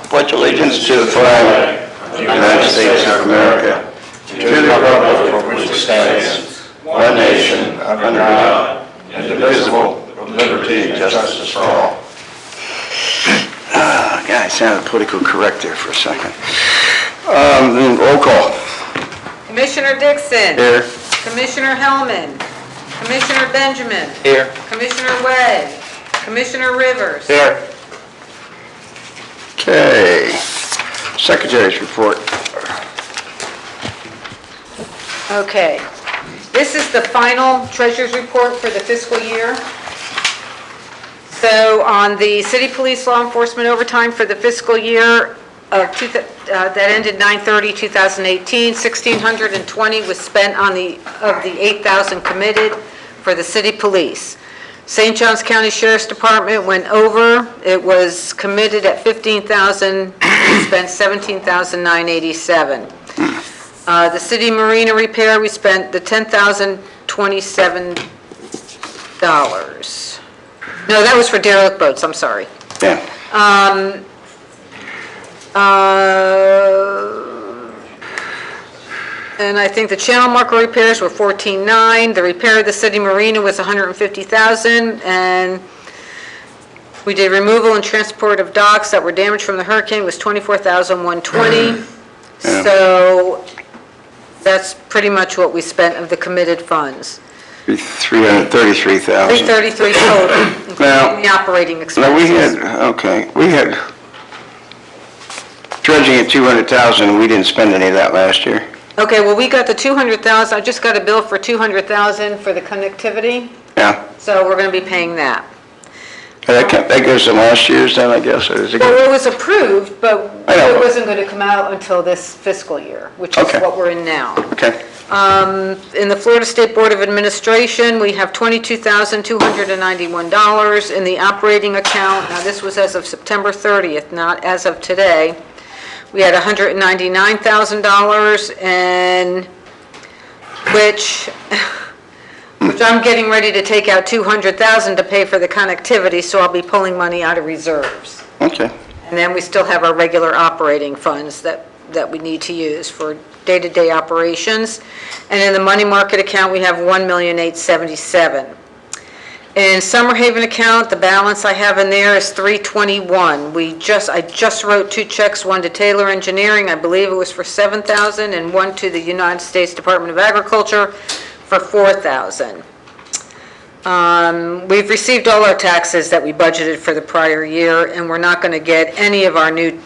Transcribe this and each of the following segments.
Pledge allegiance to the flag of the United States of America, to the republic for which it stands, one nation, under God, indivisible, with liberty and justice for all. God, I sounded politically correct there for a second. Roll call. Commissioner Dixon. Here. Commissioner Hellman. Commissioner Benjamin. Here. Commissioner Way. Commissioner Rivers. Here. Okay. Secretary's report. Okay. This is the final treasurer's report for the fiscal year. So on the city police law enforcement overtime for the fiscal year of that ended 9/30/2018, 1,620 was spent on the 8,000 committed for the city police. St. Johns County Sheriff's Department went over. It was committed at 15,000, we spent 17,987. The city marina repair, we spent the $10,027. No, that was for derelict boats, I'm sorry. Yeah. And I think the channel marker repairs were 14,900. The repair of the city marina was 150,000, and we did removal and transport of docks that were damaged from the hurricane was 24,120. Yeah. So that's pretty much what we spent of the committed funds. 333,000. 333 total, including the operating expenses. No, we had dredging at 200,000. We didn't spend any of that last year. Okay, well, we got the 200,000. I just got a bill for 200,000 for the connectivity, Yeah. so we're going to be paying that. That goes to last year's then, I guess, or is it? Well, it was approved, but I know. it wasn't going to come out until this fiscal year, which is Okay. what we're in now. Okay. In the Florida State Board of Administration, we have $22,291 in the operating account. Now, this was as of September 30th, not as of today. We had $199,000, and which I'm getting ready to take out $200,000 to pay for the connectivity, so I'll be pulling money out of reserves. Okay. And then we still have our regular operating funds that we need to use for day-to-day operations. And in the money market account, we have $1,877,000. In Summer Haven account, the balance I have in there is $321. I just wrote 2 checks, one to Taylor Engineering, I believe it was for $7,000, and one to the United States Department of Agriculture for $4,000. We've received all our taxes that we budgeted for the prior year, and we're not going to get any of our new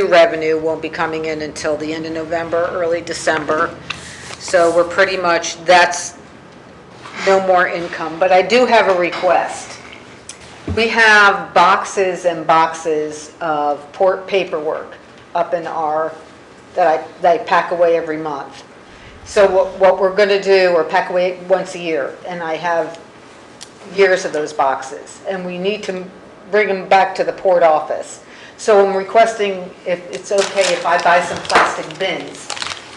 revenue won't be coming in until the end of November, early December. So we're pretty much, that's no more income. But I do have a request. We have boxes and boxes of port paperwork up in that I pack away every month. So what we're going to do, or pack away once a year, and I have years of those boxes, and we need to bring them back to the port office. So I'm requesting if it's okay if I buy some plastic bins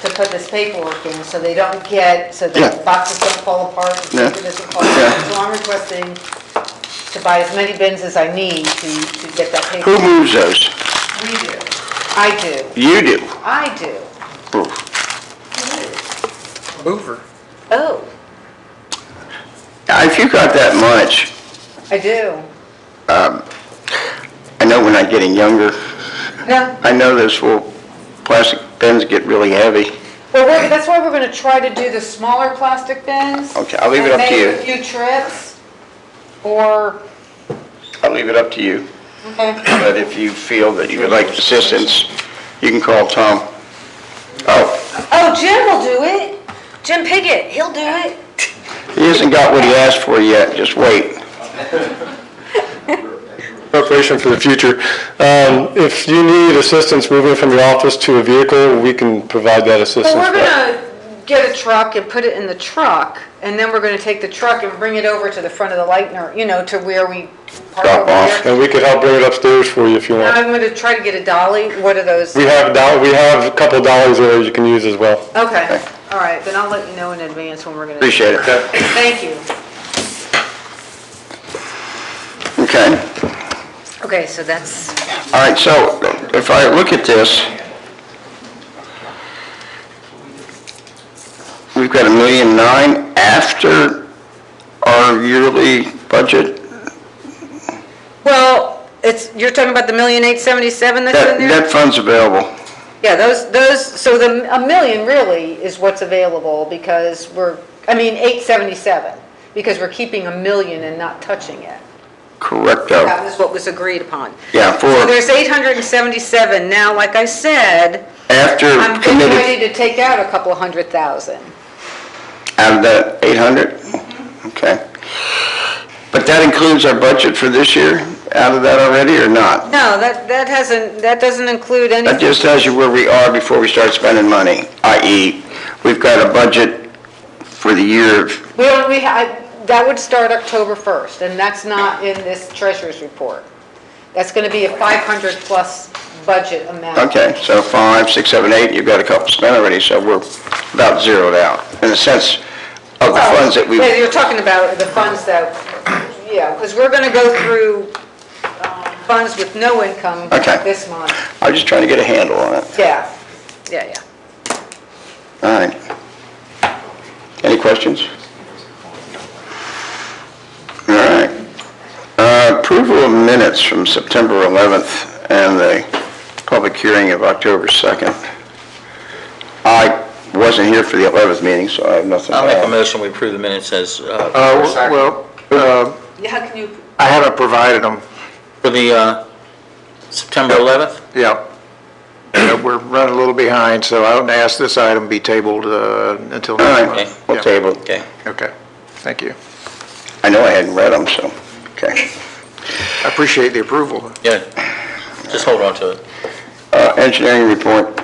to put this paperwork in, so they don't so the boxes don't fall apart, and paper doesn't fall apart. So I'm requesting to buy as many bins as I need to get that Who paperwork. moves those? We do. I do. You do. I do. Oh. Mover. Oh, If you got that much, I do. I know when I'm getting younger, No. I know those full plastic bins get really heavy. Well, that's why we're going to try to do the smaller plastic bins. Okay, I'll leave it up to you. And make a few trips, or, I'll leave it up to you. okay. But if you feel that you would like assistance, you can call Tom. Oh, Oh, Jim will do it. Jim Piggott, he'll do it. he hasn't got what he asked for yet, just wait. Preparation for the future. If you need assistance moving from your office to a vehicle, we can provide that assistance. Well, we're going to get a truck and put it in the truck, and then we're going to take the truck and bring it over to the front of the Lightner, to where we park Drop over off. there. And we could help bring it upstairs for you if you want. I'm going to try to get a dolly. What are those? We have a couple of dollars there you can use as well. Okay, all right, then I'll let you know in advance when we're going to. Appreciate it. Thank you. Okay. Okay, so that's, All right, so if I look at this, we've got $1,000,009 after our yearly budget. well, you're talking about the 1,877,000 that's in there? That fund's available. Yeah, so a million really is what's available because 877, because we're keeping a million and not touching it. Correcto. That was what was agreed upon. Yeah, So there's 877. Now, like I said, after I'm getting committed, ready to take out a couple of 100,000. out of that 800? Okay. But that includes our budget for this year, out of that already, or not? No, that doesn't include anything. That just tells you where we are before we start spending money, i.e., we've got a budget for the year. That would start October 1st, and that's not in this treasurer's report. That's going to be a 500 plus budget amount. Okay, so 5, 6, 7, 8, you've got a couple spent already, so we're about zeroed out, in the sense of the funds that we... Yeah, you're talking about the funds that, yeah, because we're going to go through funds with no income Okay. this month. I'm just trying to get a handle on it. Yeah. All right. Any questions? All right. Approval of minutes from September 11th and the public hearing of October 2nd. I wasn't here for the 11th meeting, so I have nothing to I'll make a add. motion, we approve the minutes as, Yeah, how can you, I haven't provided them, for the September 11th? yeah. We're running a little behind, so I don't ask this item be tabled until All next right, month. we'll Yeah. table it. Okay. Okay, thank you. I know I hadn't read them, so, okay. I appreciate the approval. Yeah, just hold on to it. Engineering report.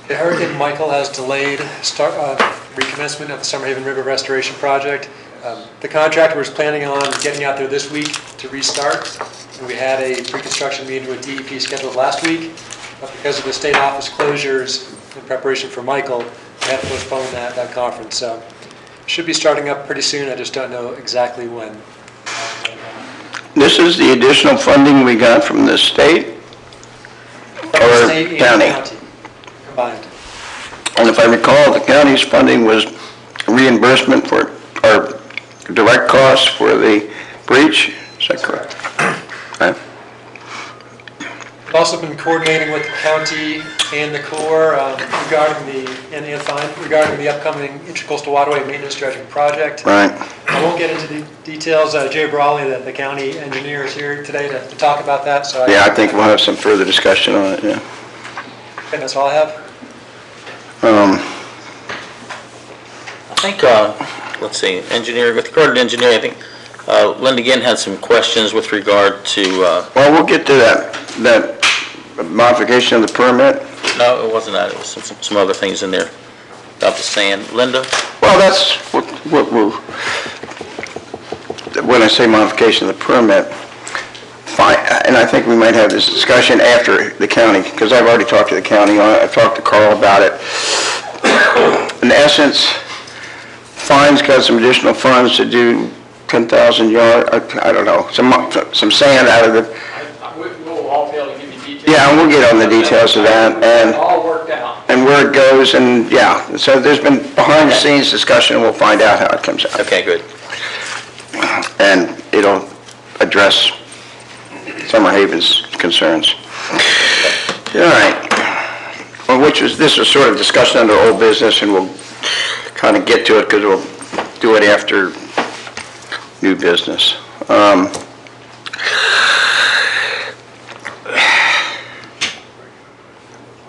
The Hurricane Michael has delayed recommencement of the Summerhaven River Restoration Project. The contractor was planning on getting out there this week to restart, and we had a pre-construction meeting with DEP scheduled last week, but because of the state office closures in preparation for Michael, we had to postpone that conference. So it should be starting up pretty soon, I just don't know exactly when. This is the additional funding we got from the state or State and county? combined. And if I recall, the county's funding was reimbursement for, or direct costs for the breach, is that correct? Okay. We've also been coordinating with the county and the Corps regarding the upcoming Intracoastal Waterway Maintenance Dredging Project. Right, I won't get into the details. Jay Brawley, the county engineer, is here today to talk about that, so yeah, I think we'll have some further discussion on it, yeah. think that's all I have. I think, let's see, engineer, with regard to engineering, I think Linda again had some questions with regard to, Well, we'll get to that modification of the permit. no, it wasn't that, it was some other things in there about the sand. Linda? Well, that's what we'll, when I say modification of the permit, fine, and I think we might have this discussion after the county, because I've already talked to the county, I've talked to Carl about it. In essence, Fine's got some additional funds to do 10,000 yard, I don't know, some sand out of the, We'll all be able to give you details. yeah, and we'll get on the details of that, and All worked out. where it goes, and yeah, so there's been behind-the-scenes discussion, and we'll find out how it comes out. Okay, good. And it'll address Summerhaven's concerns. All right. Well, this was sort of discussion under old business, and we'll kind of get to it because we'll do it after new business.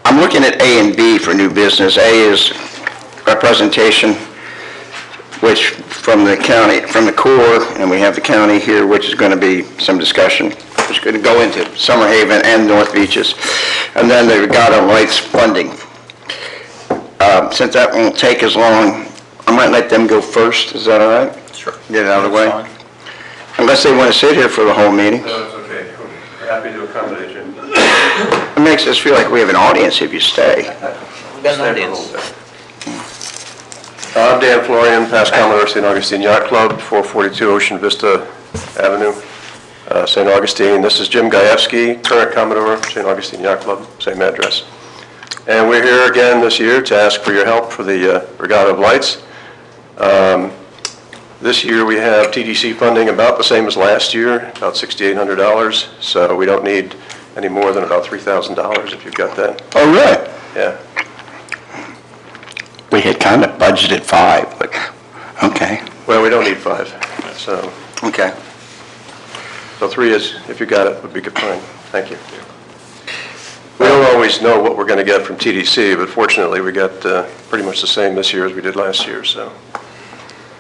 I'm looking at A and B for new business. A is a presentation which from the county, from the Corps, and we have the county here, which is going to be some discussion. It's going to go into Summerhaven and North Beaches. And then the Regatta Lights funding. Since that won't take as long, I might let them go first. Is that all right? Sure. Get it out of the way? That's fine. Unless they want to sit here for the whole meeting. No, it's okay. We're happy to accommodate you. It makes us feel like we have an audience if you stay. We've got an audience. I'm Dan Florian, past Commodore St. Augustine Yacht Club, 442 Ocean Vista Avenue. St. Augustine. This is Jim Gajewski, current Commodore, St. Augustine Yacht Club, same address. And we're here again this year to ask for your help for the Regatta of Lights. This year we have TDC funding about the same as last year, about $6,800, so we don't need any more than about $3,000 if you've got that. Oh, really? Yeah. We had kind of budgeted 5, but, okay, Well, we don't need 5, so okay. 3 is, if you got it, would be good, fine. Thank you. We don't always know what we're going to get from TDC, but fortunately, we got pretty much the same this year as we did last year, so.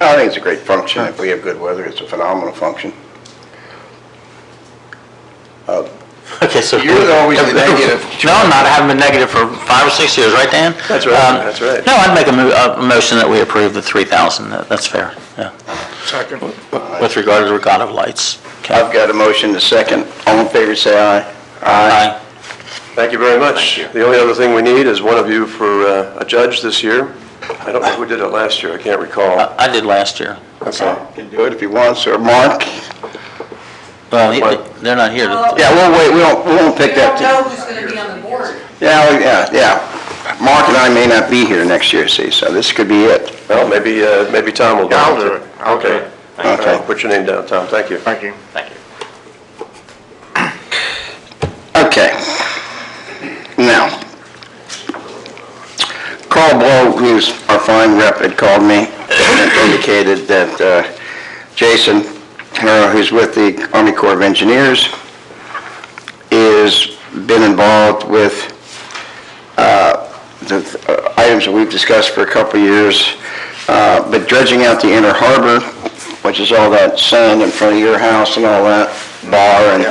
I think it's a great function. If we have good weather, it's a phenomenal function. Okay, so. You're always the negative. No, I'm not. I haven't been negative for 5 or 6 years, right, Dan? That's right, that's right. No, I'd make a motion that we approve the 3,000. That's fair, yeah. Second. With regard to the Regatta of Lights. Okay. I've got a motion to second. All in favor, say aye. Aye. Thank you very much. The only other thing we need is one of you for a judge this year. I don't know who did it last year, I can't recall. I did last year. Okay. You can do it if you want, sir. Mark? Well, they're not here. to- Yeah, we'll wait. We won't pick We that. don't know who's going to be on the board. Yeah. Mark and I may not be here next year, see, so this could be it. Well, maybe Tom will do it. I'll do it. I'll do Okay. it. Okay. Put your name down, Tom, thank you. Thank you. Thank you. Okay. Now, Carl Blow, who's our fine rep, had called me and indicated that Jason, who's with the Army Corps of Engineers, is been involved with the items that we've discussed for a couple of years, but dredging out the inner harbor, which is all that sand in front of your house and all that, bar, and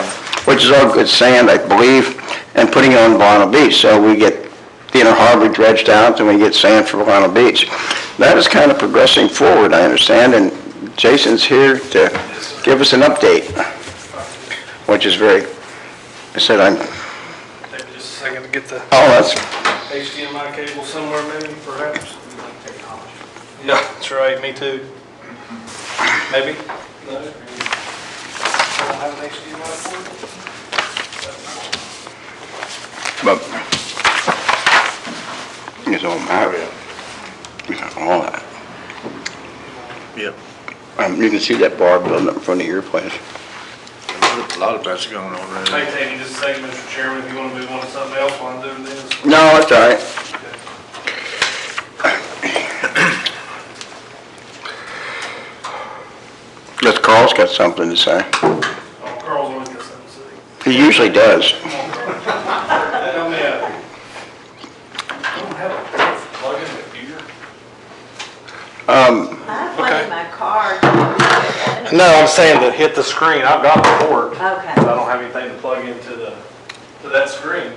which is all good sand, I believe, and putting it on Volcano Beach. So we get the inner harbor dredged out, and we get sand for Volcano Beach. That is kind of progressing forward, I understand, and Jason's here to give us an update, which is very, I said I'm, Maybe just a second to get the oh, that's, HDMI cable somewhere maybe, perhaps? Yeah, that's right, me too. Maybe? No? Don't have an HDMI port? but it's all matter. All that. Yep. You can see that bar building up in front of your place. A lot of that's going on right May take you just a second, Mr. Chairman, if you want to move on to something else while I'm doing this. No, that's all right. Because Carl's got something to say. Oh, Carl's always got something to say. He usually does. Come on, Carl. Help me out. I don't have a plug-in computer. I have one in my car. No, I'm saying to hit the screen, I've got the port. Okay. But I don't have anything to plug into to that screen,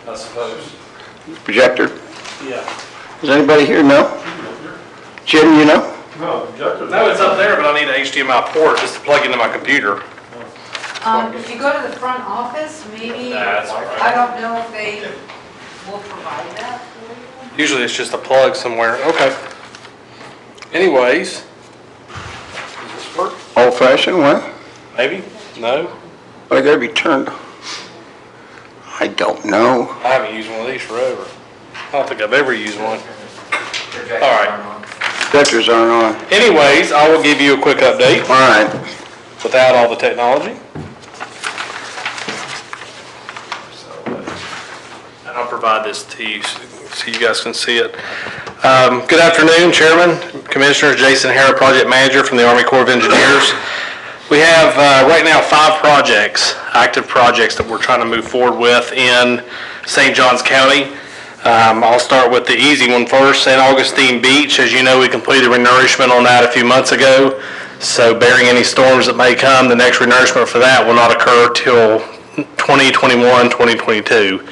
I suppose. Projector? Yeah. Does anybody here know? Jim, you know? No, it's up there, but I need an HDMI port just to plug into my computer. If you go to the front office, maybe, That's all right. I don't know if they will provide that for you. Usually it's just a plug somewhere. Okay. Anyways. Does this work? Old fashioned one? Maybe? No? Or they gotta be turned? I don't know. I haven't used one of these forever. I don't think I've ever used one. All right. Projectors aren't on. Anyways, I will give you a quick update All right. without all the technology. And I'll provide this to you so you guys can see it. Good afternoon, Chairman, Commissioners. Jason Hara, Project Manager from the Army Corps of Engineers. We have right now 5 projects, active projects that we're trying to move forward with in St. Johns County. I'll start with the easy one first, St. Augustine Beach. As you know, we completed renourishment on that a few months ago. So bearing any storms that may come, the next renourishment for that will not occur till 2021, 2022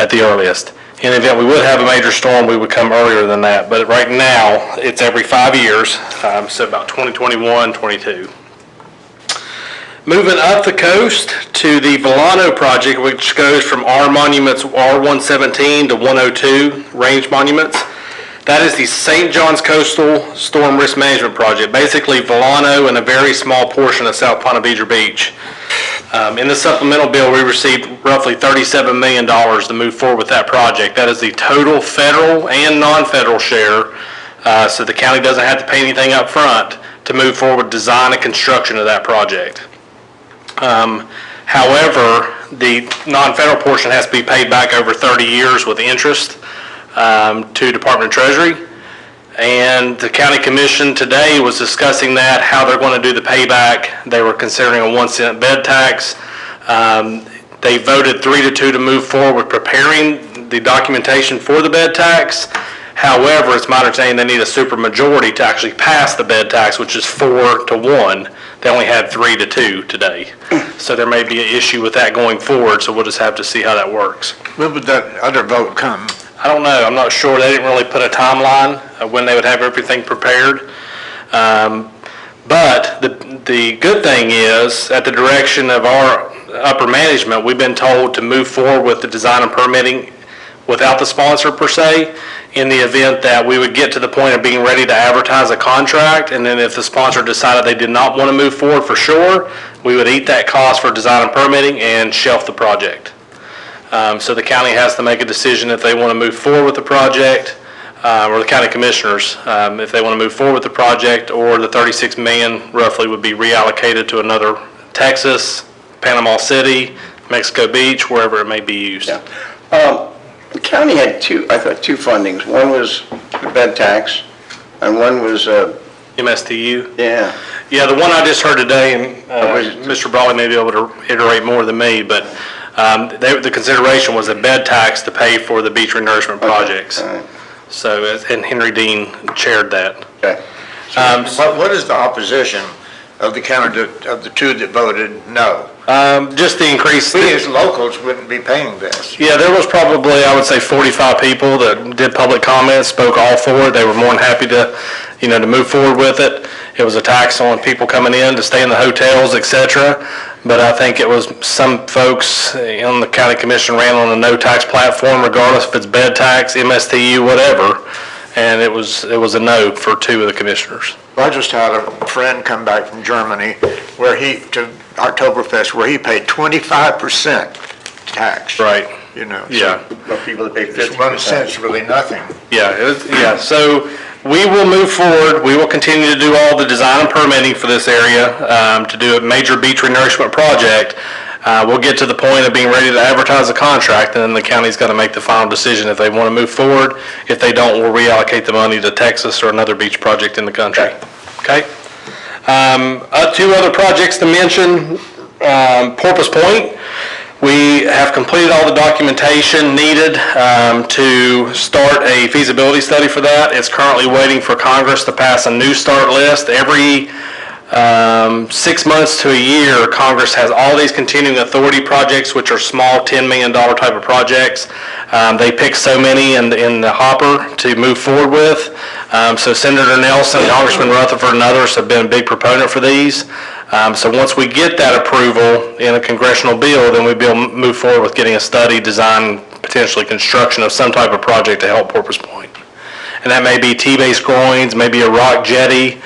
at the earliest. In the event we would have a major storm, we would come earlier than that. But right now, it's every 5 years, so about 2021, 22. Moving up the coast to the Volcano project, which goes from R monuments R117 to 102 range monuments. That is the St. John's Coastal Storm Risk Management Project, basically Volano and a very small portion of South Ponte Vedra Beach. In the supplemental bill, we received roughly $37 million to move forward with that project. That is the total federal and non-federal share, so the county doesn't have to pay anything up front to move forward with design and construction of that project. However, the non-federal portion has to be paid back over 30 years with interest to Department of Treasury. And the county commission today was discussing that, how they're going to do the payback. They were considering a 1 cent bed tax. They voted 3-2 to move forward with preparing the documentation for the bed tax. However, it's my understanding they need a supermajority to actually pass the bed tax, which is 4-1. They only had 3-2 today. So there may be an issue with that going forward, so we'll just have to see how that works. When would that other vote come? I don't know. I'm not sure. They didn't really put a timeline of when they would have everything prepared. But the good thing is, at the direction of our upper management, we've been told to move forward with the design and permitting without the sponsor per se, in the event that we would get to the point of being ready to advertise a contract, and then if the sponsor decided they did not want to move forward for sure, we would eat that cost for design and permitting and shelf the project. So the county has to make a decision if they want to move forward with the project, or the county commissioners, if they want to move forward with the project, or the $36 million roughly would be reallocated to another Texas, Panama City, Mexico Beach, wherever it may be used. Yeah. The county had two fundings. One was the bed tax, and one was, MSTU? yeah. Yeah, the one I just heard today, and Mr. Brawley may be able to iterate more than me, but the consideration was a bed tax to pay for the beach renourishment projects. All right. So, and Henry Dean chaired that. Okay. What is the opposition of the county, of the two that voted no? Just the increase. We as locals wouldn't be paying this. Yeah, there was probably, I would say, 45 people that did public comments, spoke all for it. They were more than happy to, to move forward with it. It was a tax on people coming in to stay in the hotels, et cetera. But I think it was some folks on the county commission ran on a no tax platform, regardless if it's bed tax, MSTU, whatever. And it was a no for two of the commissioners. I just had a friend come back from Germany to Oktoberfest, where he paid 25% tax. Right. So But people that pay 50%. 1 cent's really nothing. Yeah, so we will move forward. We will continue to do all the design and permitting for this area, to do a major beach renourishment project. We'll get to the point of being ready to advertise a contract, and then the county's got to make the final decision if they want to move forward. If they don't, we'll reallocate the money to Texas or another beach project in the country. Okay? Two other projects to mention. Porpoise Point. We have completed all the documentation needed to start a feasibility study for that. It's currently waiting for Congress to pass a new start list. Every 6 months to a year, Congress has all these continuing authority projects, which are small $10 million type of projects. They pick so many in the hopper to move forward with. So Senator Nelson, Congressman Rutherford, and others have been a big proponent for these. So once we get that approval in a congressional bill, then we'll be able to move forward with getting a study, design, potentially construction of some type of project to help Porpoise Point. And that may be T-base groins, maybe a rock jetty.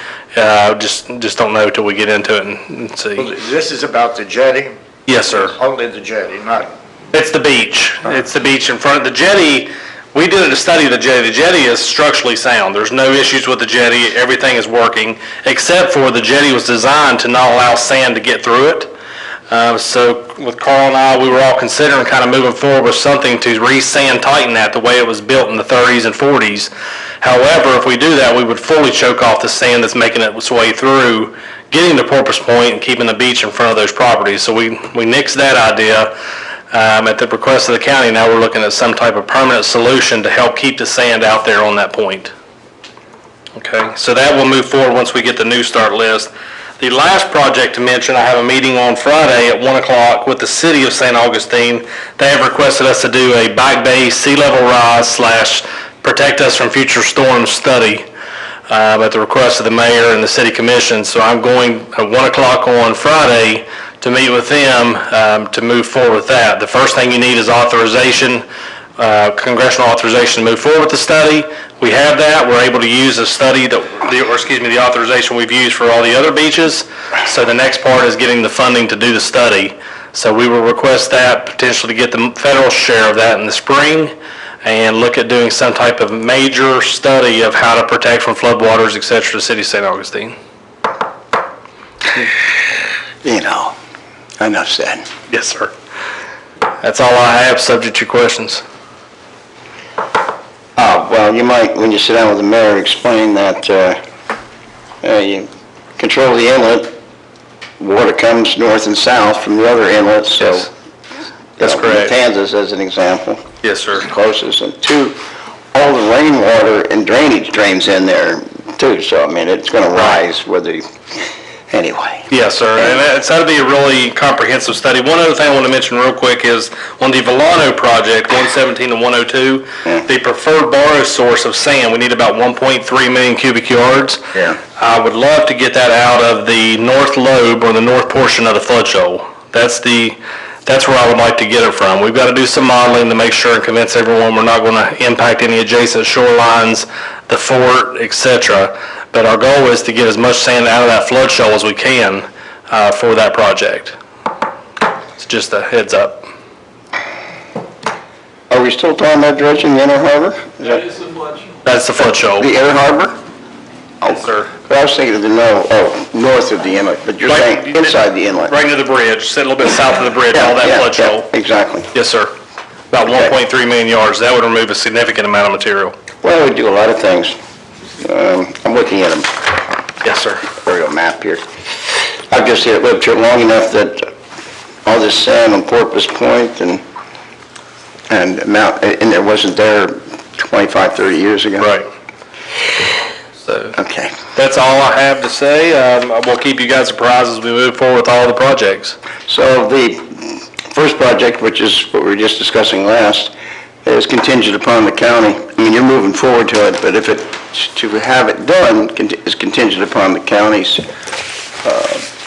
Just don't know till we get into it and see. Well, this is about the jetty? Yes, sir. Only the jetty, not... It's the beach. It's the beach in front of the jetty. We did a study of the jetty. The jetty is structurally sound. There's no issues with the jetty. Everything is working, except for the jetty was designed to not allow sand to get through it. So with Carl and I, we were all considering kind of moving forward with something to re-sand tighten that the way it was built in the 30s and 40s. However, if we do that, we would fully choke off the sand that's making its way through, getting to Porpoise Point and keeping the beach in front of those properties. So we nixed that idea. At the request of the county, now we're looking at some type of permanent solution to help keep the sand out there on that point. Okay, so that will move forward once we get the new start list. The last project to mention, I have a meeting on Friday at 1 o'clock with the city of St. Augustine. They have requested us to do a back bay sea level rise / protect us from future storms study at the request of the mayor and the city commission. So I'm going at 1 o'clock on Friday to meet with them to move forward with that. The first thing you need is authorization congressional authorization to move forward with the study. We have that. We're able to use a study the authorization we've used for all the other beaches. So the next part is getting the funding to do the study. So we will request that potentially to get the federal share of that in the spring and look at doing some type of major study of how to protect from floodwaters, et cetera, the city of St. Augustine. Enough said. Yes, sir. That's all I have, subject to your questions. Well, you might, when you sit down with the mayor, explain that you control the inlet, water comes north and south from the other inlets, so. Yes. That's correct. Kansas as an example. Yes, sir. Closest, and two, all the rainwater and drainage drains in there too, so I mean, it's gonna rise whether you, anyway. Yes, sir, and it's got to be a really comprehensive study. One other thing I want to mention real quick is on the Volano project, 117 and 102, the preferred borrow source of sand, we need about 1.3 million cubic yards. Yeah. I would love to get that out of the north lobe or the north portion of the flood shoal. That's where I would like to get it from. We've got to do some modeling to make sure and convince everyone we're not going to impact any adjacent shorelines, the fort, et cetera. But our goal is to get as much sand out of that flood shoal as we can for that project. It's just a heads up. Are we still talking about dredging the inner harbor? That is the flood show. That's the flood shoal. The inner harbor? Yes, sir. But I was thinking of north of the inlet, but you're Right- saying inside the inlet. Right near the bridge, sit a little bit south of the bridge, all that Yeah, flood shoal. yeah, exactly. Yes, sir. About 1.3 million yards. That would remove a significant amount of material. Well, we do a lot of things. I'm looking at Yes, sir. a map here. I've just lived here long enough that all this sand on Porpoise Point and it wasn't there 25, 30 years ago. Right. So Okay. that's all I have to say. We'll keep you guys apprised as we move forward with all the projects. So the first project, which is what we were just discussing last, is contingent upon the county. I mean, you're moving forward to it, but to have it done is contingent upon the county's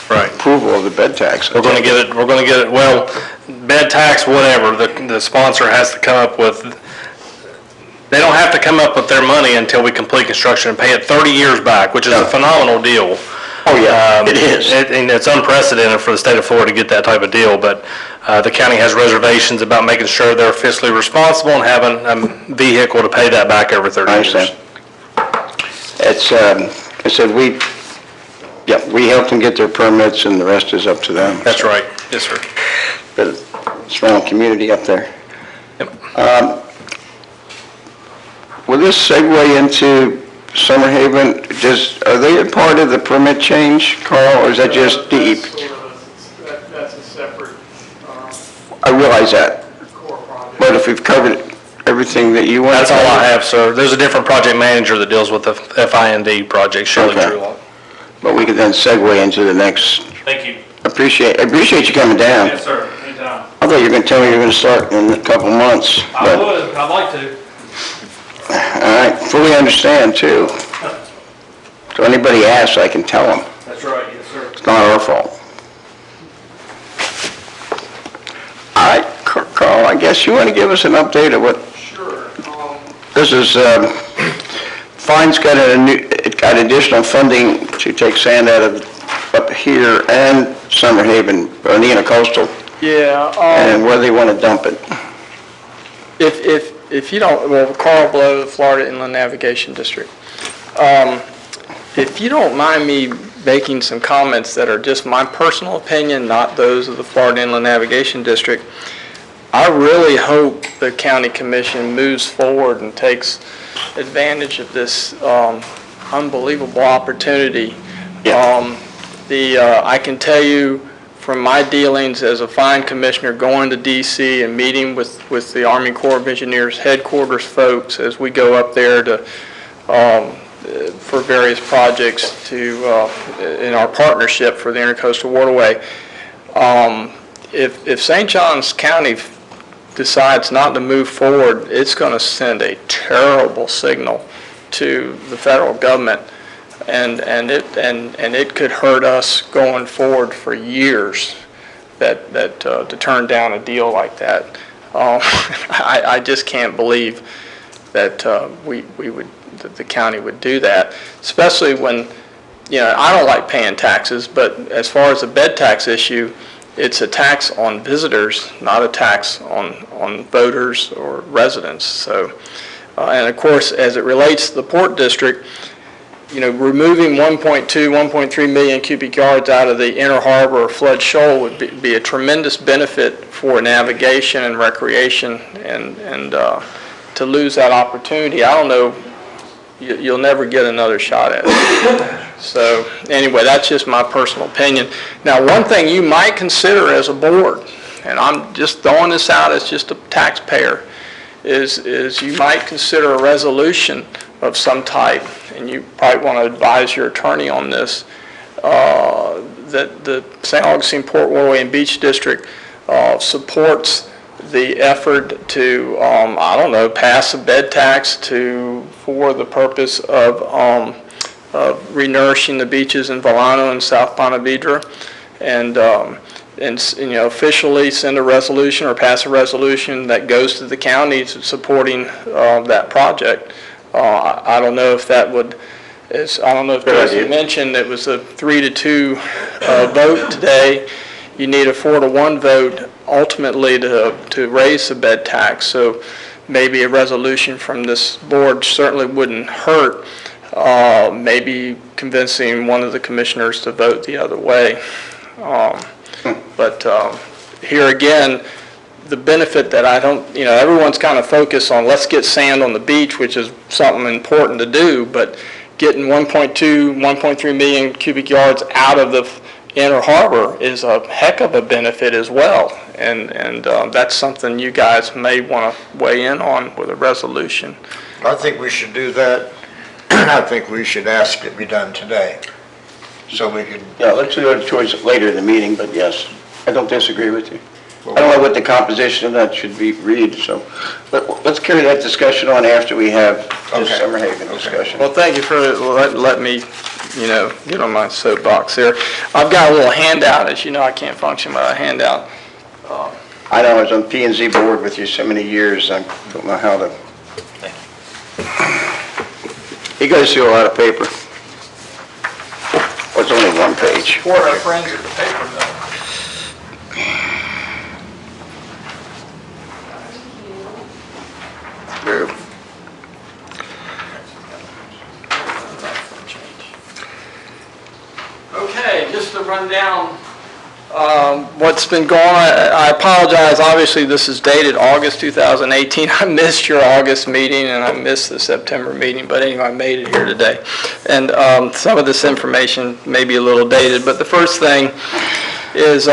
Right. approval of the bed tax. We're going to get it, well, bed tax, whatever, the sponsor has to come up with, they don't have to come up with their money until we complete construction and pay it 30 years back, which is a phenomenal deal. Oh, yeah, it is. And it's unprecedented for the state of Florida to get that type of deal, but the county has reservations about making sure they're fiscally responsible and having a vehicle to pay that back every 30 I years. understand. It's, I said, we helped them get their permits and the rest is up to them. That's right. Yes, sir. But strong community up there. Yep. Will this segue into Summer Haven? Are they a part of the permit change, Carl, or is that just deep? That's a separate I realize that, core project. but if we've covered everything that you want. That's all I have, sir. There's a different project manager that deals with the FIND project, Shirley Okay. Trulock. But we could then segue into the next. Thank you. I appreciate you coming down. Sir, anytime. I thought you were going to tell me you were going to start in a couple months. I would, I'd like to. All right, fully understand too. So anybody asks, I can tell them. That's right, yes, sir. It's not our fault. All right, Carl, I guess you want to give us an update of what Sure. this is. Fine's got got additional funding to take sand out of up here and Summer Haven, or the intercoastal, Yeah, and where they want to dump it. if you don't, well, Carl Blow, the Florida Inland Navigation District. If you don't mind me making some comments that are just my personal opinion, not those of the Florida Inland Navigation District, I really hope the county commission moves forward and takes advantage of this unbelievable opportunity. I can tell you from my dealings as a fine commissioner going to DC and meeting with the Army Corps of Engineers headquarters folks as we go up there to for various projects in our partnership for the Intercoastal Waterway. If St. Johns County decides not to move forward, it's going to send a terrible signal to the federal government, and it could hurt us going forward for years. To turn down a deal like that. I just can't believe that that the county would do that, especially when, I don't like paying taxes, but as far as the bed tax issue, it's a tax on visitors, not a tax on voters or residents. So, and of course, as it relates to the Port District, removing 1.3 million cubic yards out of the inner harbor or flood shoal would be a tremendous benefit for navigation and recreation, and to lose that opportunity, I don't know, you'll never get another shot at it. So anyway, that's just my personal opinion. Now, one thing you might consider as a board, and I'm just throwing this out as just a taxpayer, is you might consider a resolution of some type, and you probably want to advise your attorney on this, that the St. Augustine Port Waterway and Beach District supports the effort to, pass a bed tax for the purpose of renourishing the beaches in Volano and South Ponte Vedra, and officially send a resolution or pass a resolution that goes to the county supporting that project. I don't know if that would, I don't know if Jason mentioned it was a 3-2 vote today. You need a 4-1 vote ultimately to raise the bed tax. So maybe a resolution from this board certainly wouldn't hurt. Maybe convincing one of the commissioners to vote the other way. But here again, the benefit that everyone's kind of focused on, let's get sand on the beach, which is something important to do, but getting 1.3 million cubic yards out of the inner harbor is a heck of a benefit as well. And that's something you guys may want to weigh in on with a resolution. I think we should do that. I think we should ask it be done today, so we can. Yeah, let's do it towards later in the meeting, but yes, I don't disagree with you. I don't know what the composition of that should read, so, but let's carry that discussion on after we have this Summer Haven discussion. Well, thank you for letting me, get on my soapbox here. I've got a little handout. As you know, I can't function without a handout. I know I was on P&Z board with you so many years, I don't know how to. He goes through a lot of paper. Well, it's only one page. For our friends at the paper mill. True. Okay, just to run down what's been going on. I apologize, obviously this is dated August 2018. I missed your August meeting and I missed the September meeting, but anyway, I made it here today. And some of this information may be a little dated, but the first thing is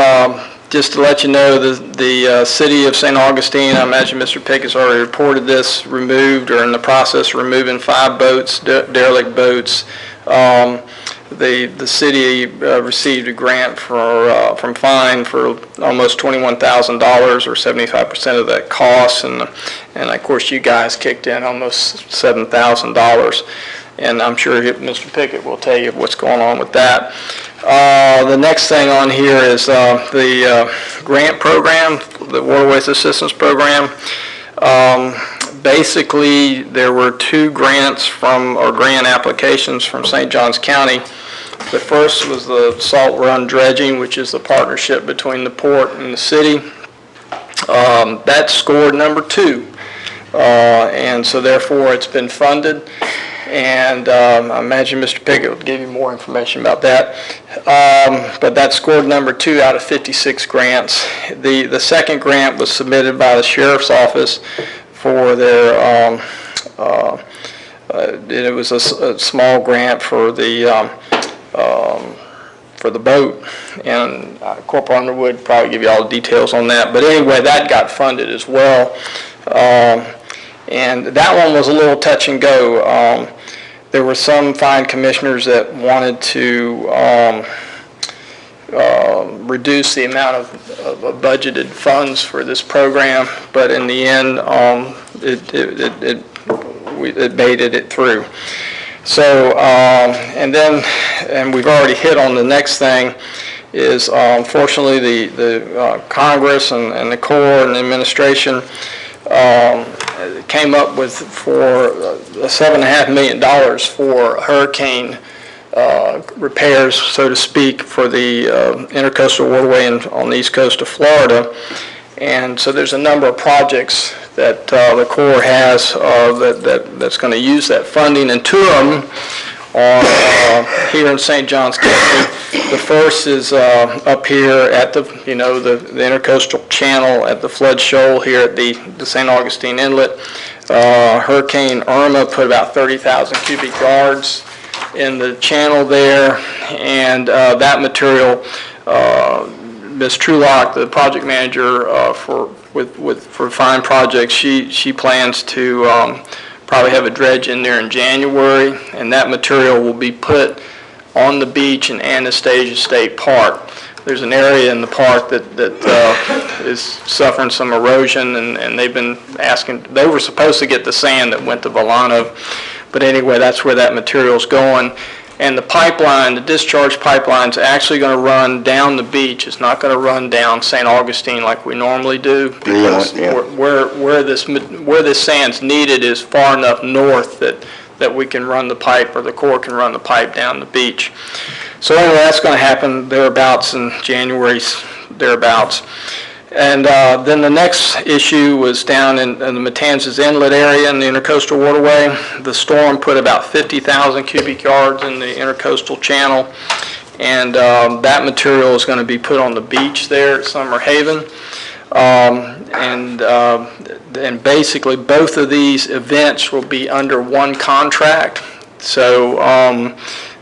just to let you know, the city of St. Augustine, I imagine Mr. Pick has already reported this, removed or in the process of removing 5 boats, derelict boats. The city received a grant from Fine for almost $21,000 or 75% of that cost, and of course you guys kicked in almost $7,000, and I'm sure Mr. Pickett will tell you what's going on with that. The next thing on here is the grant program, the Waterways Assistance Program. Basically, there were 2 grants grant applications from St. Johns County. The first was the salt run dredging, which is the partnership between the port and the city. That scored number 2, and so therefore it's been funded. And I imagine Mr. Pickett will give you more information about that. But that scored number 2 out of 56 grants. The second grant was submitted by the Sheriff's Office for their, it was a small grant for the boat, and Corporal Underwood probably give you all the details on that. But anyway, that got funded as well. And that one was a little touch and go. There were some fine commissioners that wanted to reduce the amount of budgeted funds for this program, but in the end, it made it through. So, and we've already hit on the next thing, is unfortunately the Congress and the Corps and the administration came up with for $7.5 million for hurricane repairs, so to speak, for the intercoastal waterway on the east coast of Florida. And so there's a number of projects that the Corps has that's going to use that funding, and two of them are here in St. Johns County. The first is up here at the intercoastal channel at the flood shoal here at the St. Augustine Inlet. Hurricane Irma put about 30,000 cubic yards in the channel there, and that material, Ms. Trulock, the project manager for Fine Projects, she plans to probably have a dredge in there in January, and that material will be put on the beach in Anastasia State Park. There's an area in the park that is suffering some erosion, and they've been asking, they were supposed to get the sand that went to Volano, but anyway, that's where that material's going. And the pipeline, the discharge pipeline, is actually going to run down the beach. It's not going to run down St. Augustine like we normally do, because where this sand's needed is far enough north that we can run the pipe, or the Corps can run the pipe down the beach. So anyway, that's going to happen thereabouts in January, thereabouts. And then the next issue was down in the Matanzas Inlet area in the intercoastal waterway. The storm put about 50,000 cubic yards in the intercoastal channel, and that material is going to be put on the beach there at Summer Haven. And basically both of these events will be under one contract. So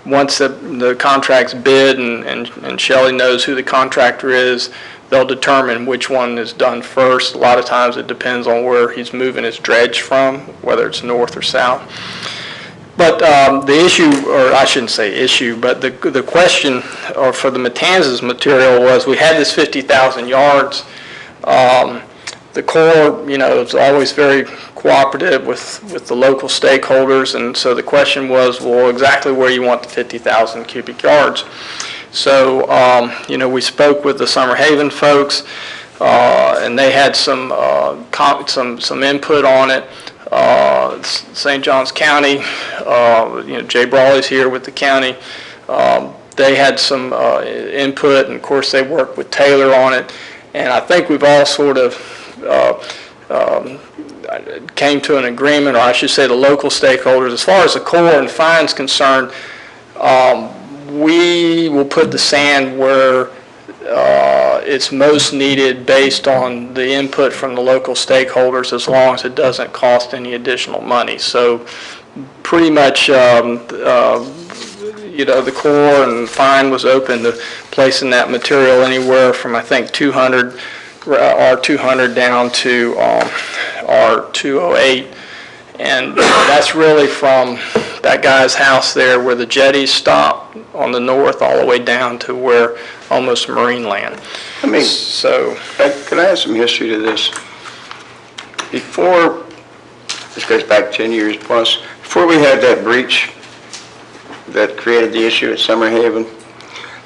once the contract's bid and Shelley knows who the contractor is, they'll determine which one is done first. A lot of times it depends on where he's moving his dredge from, whether it's north or south. But the issue, or I shouldn't say issue, but the question for the Matanzas material was, we had this 50,000 yards. The Corps, is always very cooperative with the local stakeholders, and so the question was, well, exactly where you want the 50,000 cubic yards. So, we spoke with the Summer Haven folks, and they had some input on it. St. Johns County, Jay Brawley's here with the county. They had some input, and of course they worked with Taylor on it. And I think we've all sort of came to an agreement, or I should say the local stakeholders. As far as the Corps and Fine's concerned, we will put the sand where it's most needed based on the input from the local stakeholders, as long as it doesn't cost any additional money. So pretty much, the Corps and Fine was open to placing that material anywhere from, I think, 200 R200 down to R208. And that's really from that guy's house there where the jetties stop on the north all the way down to where almost marine land. So, Can I add some history to this? Before, this goes back 10 years plus, before we had that breach that created the issue at Summer Haven,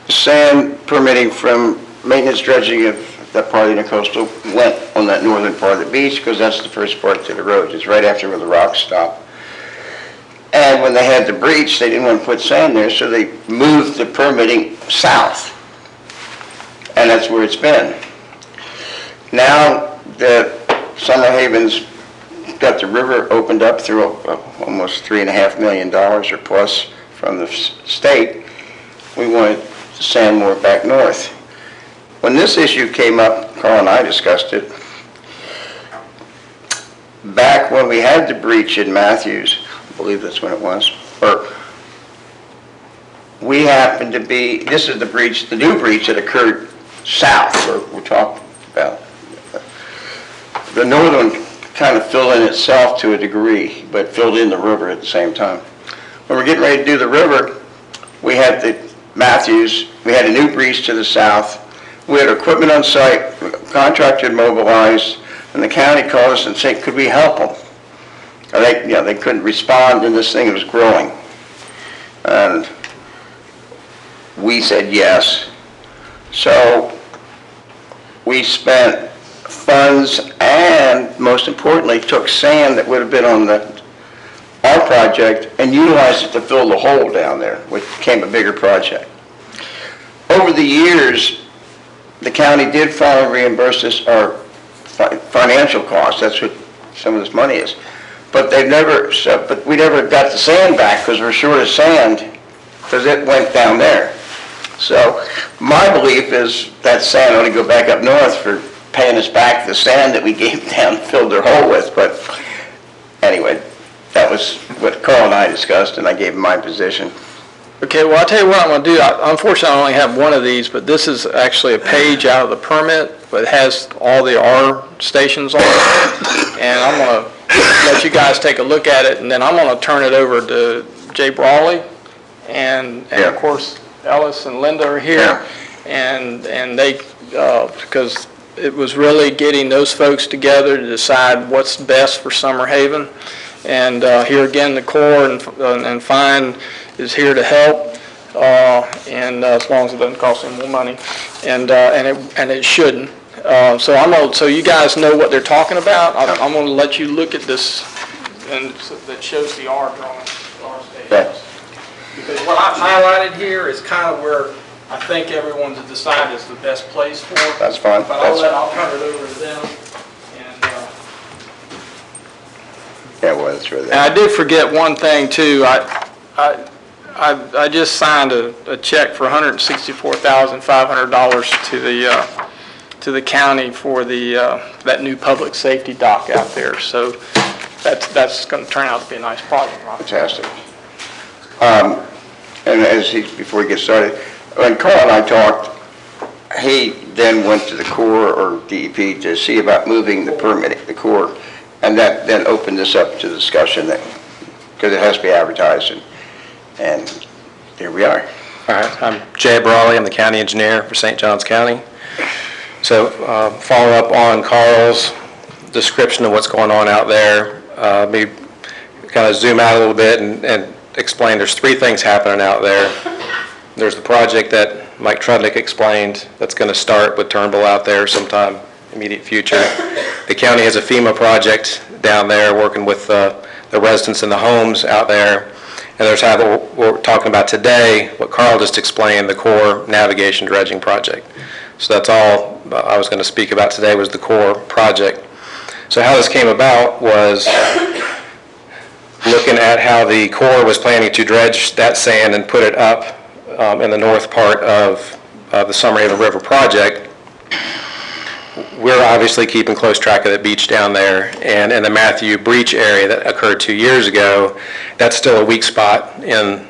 the sand permitting from maintenance dredging of that part of the coastal went on that northern part of the beach, because that's the first part to the road. It's right after where the rocks stop. And when they had the breach, they didn't want to put sand there, so they moved the permitting south. And that's where it's been. Now that Summer Haven's got the river opened up through almost $3.5 million or plus from the state, we wanted to sand more back north. When this issue came up, Carl and I discussed it, back when we had the breach in Matthews, I believe that's when it was, we happened to be, this is the breach, the new breach that occurred south, where we're talking about. The northern kind of filled in itself to a degree, but filled in the river at the same time. When we're getting ready to do the river, we had the Matthews, we had a new breach to the south. We had equipment on site, contractor mobilized, and the county called us and said, could we help them? They couldn't respond, and this thing was growing. And we said yes. So we spent funds and, most importantly, took sand that would have been on our project and utilized it to fill the hole down there, which became a bigger project. Over the years, the county did finally reimburse us our financial costs. That's what some of this money is. But but we never got the sand back because we're short of sand because it went down there. So my belief is that sand ought to go back up north for paying us back the sand that we gave down, filled their hole with. But anyway, that was what Carl and I discussed, and I gave him my position. Okay, well, I'll tell you what I'm going to do. Unfortunately, I only have one of these, but this is actually a page out of the permit, but it has all the R stations on it. And I'm going to let you guys take a look at it, and then I'm going to turn it over to Jay Brawley. And of course, Ellis and Linda are here. And they, because it was really getting those folks together to decide what's best for Summer Haven. And here again, the Corps and Fine is here to help, and as long as it doesn't cost them more money, and it shouldn't. So you guys know what they're talking about. I'm going to let you look at this, and that shows the R drawing, R stations. Because what I've highlighted here is kind of where I think everyone's decided is the best place for it. That's fine. But I'll turn it over to them. Yeah, well, that's really. And I did forget one thing too. I just signed a check for $164,500 to the county for that new public safety dock out there. So that's going to turn out to be a nice project. Fantastic. And before he gets started, when Carl and I talked, he then went to the Corps or DEP to see about moving the permit, the Corps, and that then opened this up to discussion because it has to be advertised, and here we are. All right, I'm Jay Brawley, I'm the county engineer for St. Johns County. So follow up on Carl's description of what's going on out there, maybe kind of zoom out a little bit and explain there's three things happening out there. There's the project that Mike Trudnick explained that's going to start with Turnbull out there sometime immediate future. The county has a FEMA project down there working with the residents in the homes out there. And there's how what we're talking about today, what Carl just explained, the Corps navigation dredging project. So that's all I was going to speak about today was the Corps project. So how this came about was looking at how the Corps was planning to dredge that sand and put it up in the north part of the Summer Haven River project. We're obviously keeping close track of the beach down there, and in the Matthew Breach area that occurred 2 years ago, that's still a weak spot in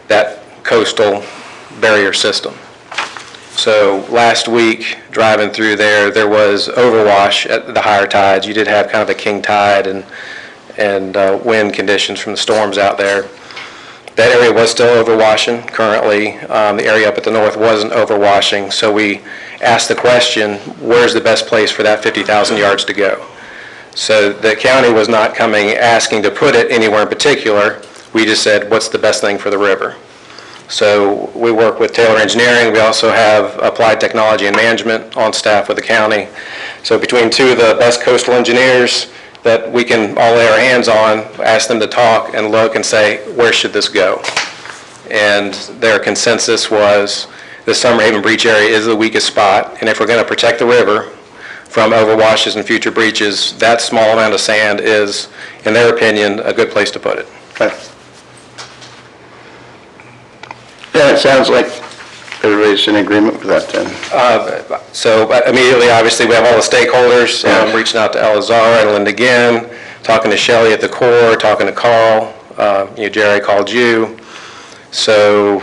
that coastal barrier system. So last week, driving through there was overwash at the higher tides. You did have kind of a king tide and wind conditions from the storms out there. That area was still overwashing currently. The area up at the north wasn't overwashing, so we asked the question, where's the best place for that 50,000 yards to go? So the county was not coming asking to put it anywhere in particular. We just said, what's the best thing for the river? So we work with Taylor Engineering. We also have Applied Technology and Management on staff with the county. So between two of the best coastal engineers that we can all lay our hands on, ask them to talk and look and say, where should this go? And their consensus was the Summer Haven Breach area is the weakest spot, and if we're going to protect the river from overwashes and future breaches, that small amount of sand is, in their opinion, a good place to put it. Okay. Yeah, it sounds like everybody's in agreement with that then. So immediately, obviously, we have all the stakeholders, reaching out to Elazar and Linda again, talking to Shelley at the Corps, talking to Carl, Jerry called you. So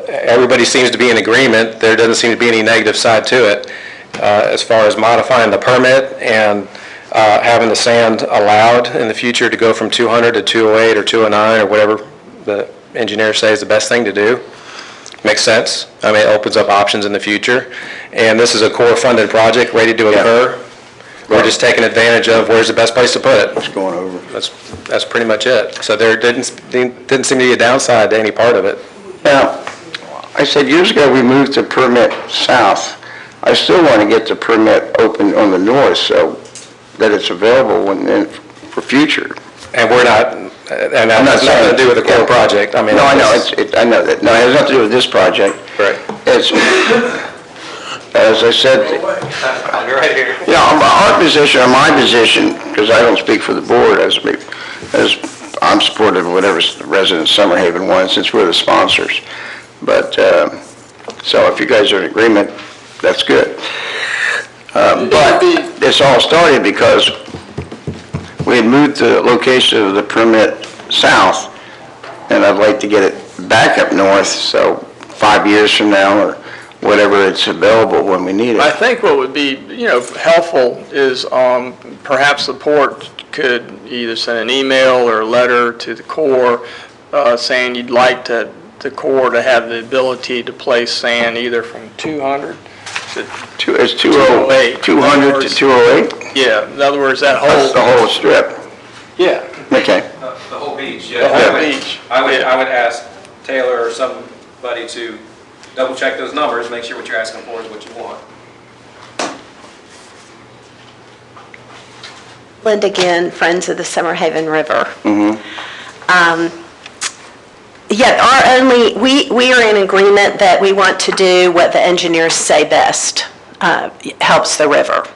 everybody seems to be in agreement. There doesn't seem to be any negative side to it as far as modifying the permit and having the sand allowed in the future to go from 200 to 208 or 209 or whatever the engineers say is the best thing to do. Makes sense. I mean, it opens up options in the future. And this is a Corps-funded project ready to occur. We're just taking advantage of where's the best place to put it. It's going over. That's pretty much it. So there didn't seem to be a downside to any part of it. Now, I said years ago, we moved the permit south. I still want to get the permit open on the north so that it's available for future. And we're not, and that has nothing to do with the core project. I mean. No, I know, I know that. No, it has nothing to do with this project. Right. It's, as I said, Right here. our position, or my position, because I don't speak for the board, as I'm supportive of whatever the residents of Summer Haven want, since we're the sponsors. But, so if you guys are in agreement, that's good. But this all started because we had moved the location of the permit south, and I'd like to get it back up north, so 5 years from now, or whatever it's available when we need I it. think what would be, helpful is perhaps the port could either send an email or a letter to the Corps saying you'd like the Corps to have the ability to place sand either from 200 to It's 208. 200 to 208? Yeah, in other words, that That's the whole, whole strip. yeah, Okay. The whole beach, the whole beach. I Yeah. would ask Taylor or somebody to double check those numbers, make sure what you're asking for is what you want. Linda Ginn, Friends of the Summer Haven River. Yeah, we are in agreement that we want to do what the engineers say best helps the river.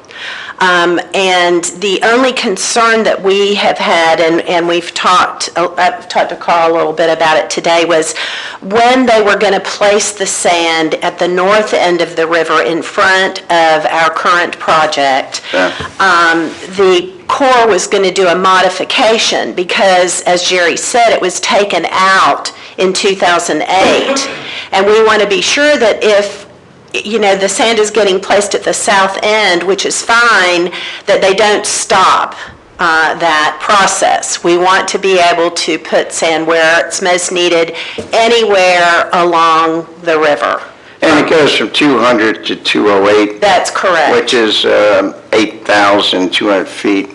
And the only concern that we have had, and I've talked to Carl a little bit about it today, was when they were going to place the sand at the north end of the river in front of our current project, the Corps was going to do a modification because, as Jerry said, it was taken out in 2008. And we want to be sure that if the sand is getting placed at the south end, which is fine, that they don't stop that process. We want to be able to put sand where it's most needed anywhere along the river. And it goes from 200 to 208. That's correct. Which is 8,200 feet.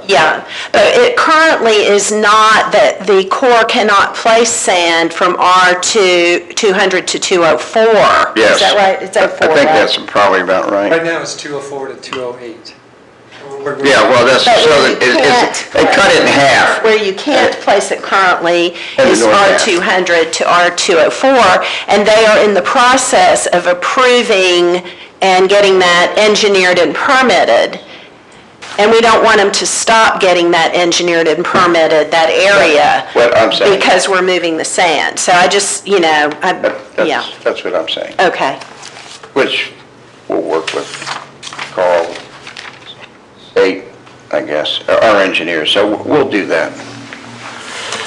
Yeah, but it currently is not that the Corps cannot place sand from R2 200 to 204. Yes. Is that right? It's 04, I think right? that's probably about right. Right now, it's 204 to 208. Yeah, well, that's, But so where you they cut it in half. Where you can't place it currently In the is north half. R200 to R204, and they are in the process of approving and getting that engineered and permitted. And we don't want them to stop getting that engineered and permitted, that area. What I'm saying. Because we're moving the sand. So I just, yeah, That's what I'm saying, okay. which will work with Carl, State, I guess, our engineers, so we'll do that.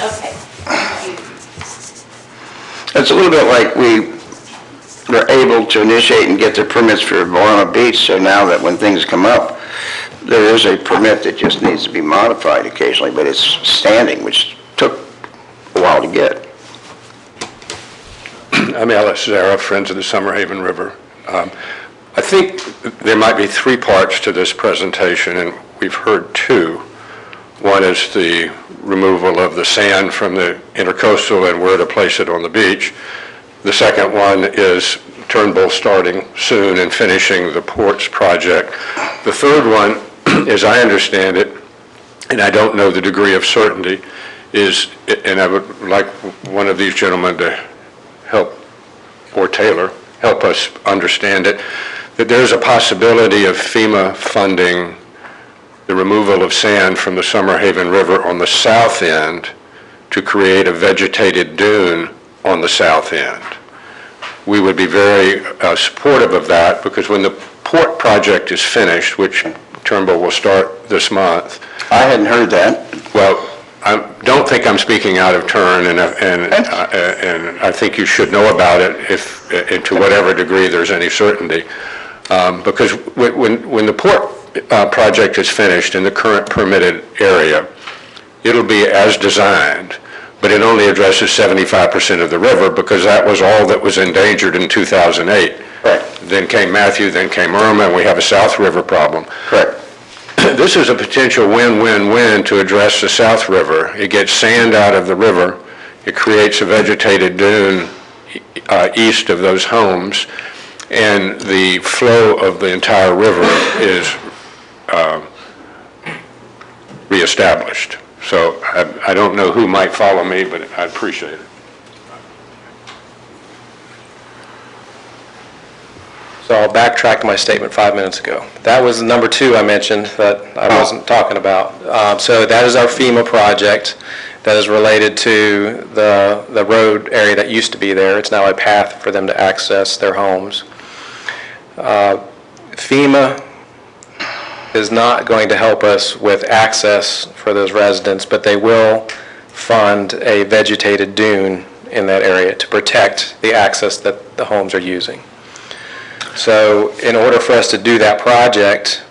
Okay. It's a little bit like we were able to initiate and get the permits for Valona Beach, so now that when things come up, there is a permit that just needs to be modified occasionally, but it's standing, which took a while to get. I'm Alex Zara, Friends of the Summer Haven River. I think there might be three parts to this presentation, and we've heard two. One is the removal of the sand from the intercoastal and where to place it on the beach. The second one is Turnbull starting soon and finishing the ports project. The third one, as I understand it, and I don't know the degree of certainty, is, and I would like one of these gentlemen to help, or Taylor, help us understand it, that there's a possibility of FEMA funding the removal of sand from the Summer Haven River on the south end to create a vegetated dune on the south end. We would be very supportive of that, because when the port project is finished, which Turnbull will start this month. I hadn't heard that. Well, I don't think I'm speaking out of turn, and I think you should know about it if, and to whatever degree there's any certainty. Because when the port project is finished in the current permitted area, it'll be as designed, but it only addresses 75% of the river, because that was all that was endangered in 2008. Right. Then came Matthew, then came Irma, and we have a South River problem. Correct. This is a potential win-win-win to address the South River. It gets sand out of the river, it creates a vegetated dune east of those homes, and the flow of the entire river is reestablished. So I don't know who might follow me, but I appreciate it. So I'll backtrack to my statement 5 minutes ago. That was number 2 I mentioned that I wasn't talking about. So that is our FEMA project that is related to the road area that used to be there. It's now a path for them to access their homes. FEMA is not going to help us with access for those residents, but they will fund a vegetated dune in that area to protect the access that the homes are using. So in order for us to do that project,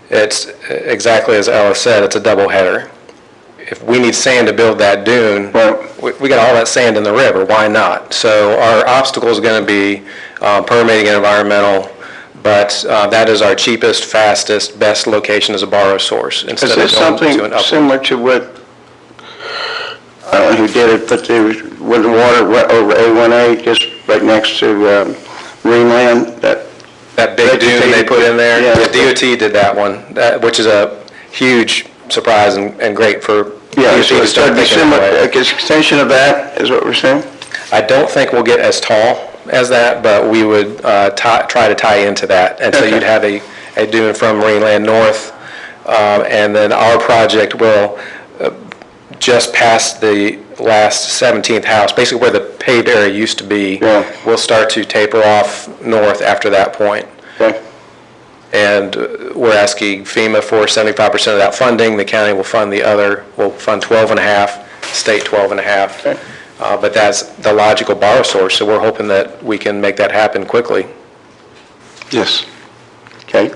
it's exactly as Ella said, it's a double header. If we need sand to build that dune, we got all that sand in the river, why not? So our obstacle is going to be permitting and environmental, but that is our cheapest, fastest, best location as a borrow source. Is this something similar to what, I don't know who did it, but there was, with the water over A1A, just right next to Greenland, that big dune they put in there? Yeah. The DOT did that one, which is a huge surprise and great for yeah, so it's going to be similar, like an extension of that, is what we're saying? I don't think we'll get as tall as that, but we would try to tie into that. And so you'd have a dune from Marineland North, and then our project will just past the last 17th house, basically where the paved area used to be, we'll start to taper off north after that point. Okay. And we're asking FEMA for 75% of that funding. The county will fund the other, will fund 12.5, state 12.5. Okay. But that's the logical borrow source, so we're hoping that we can make that happen quickly. Yes. Okay.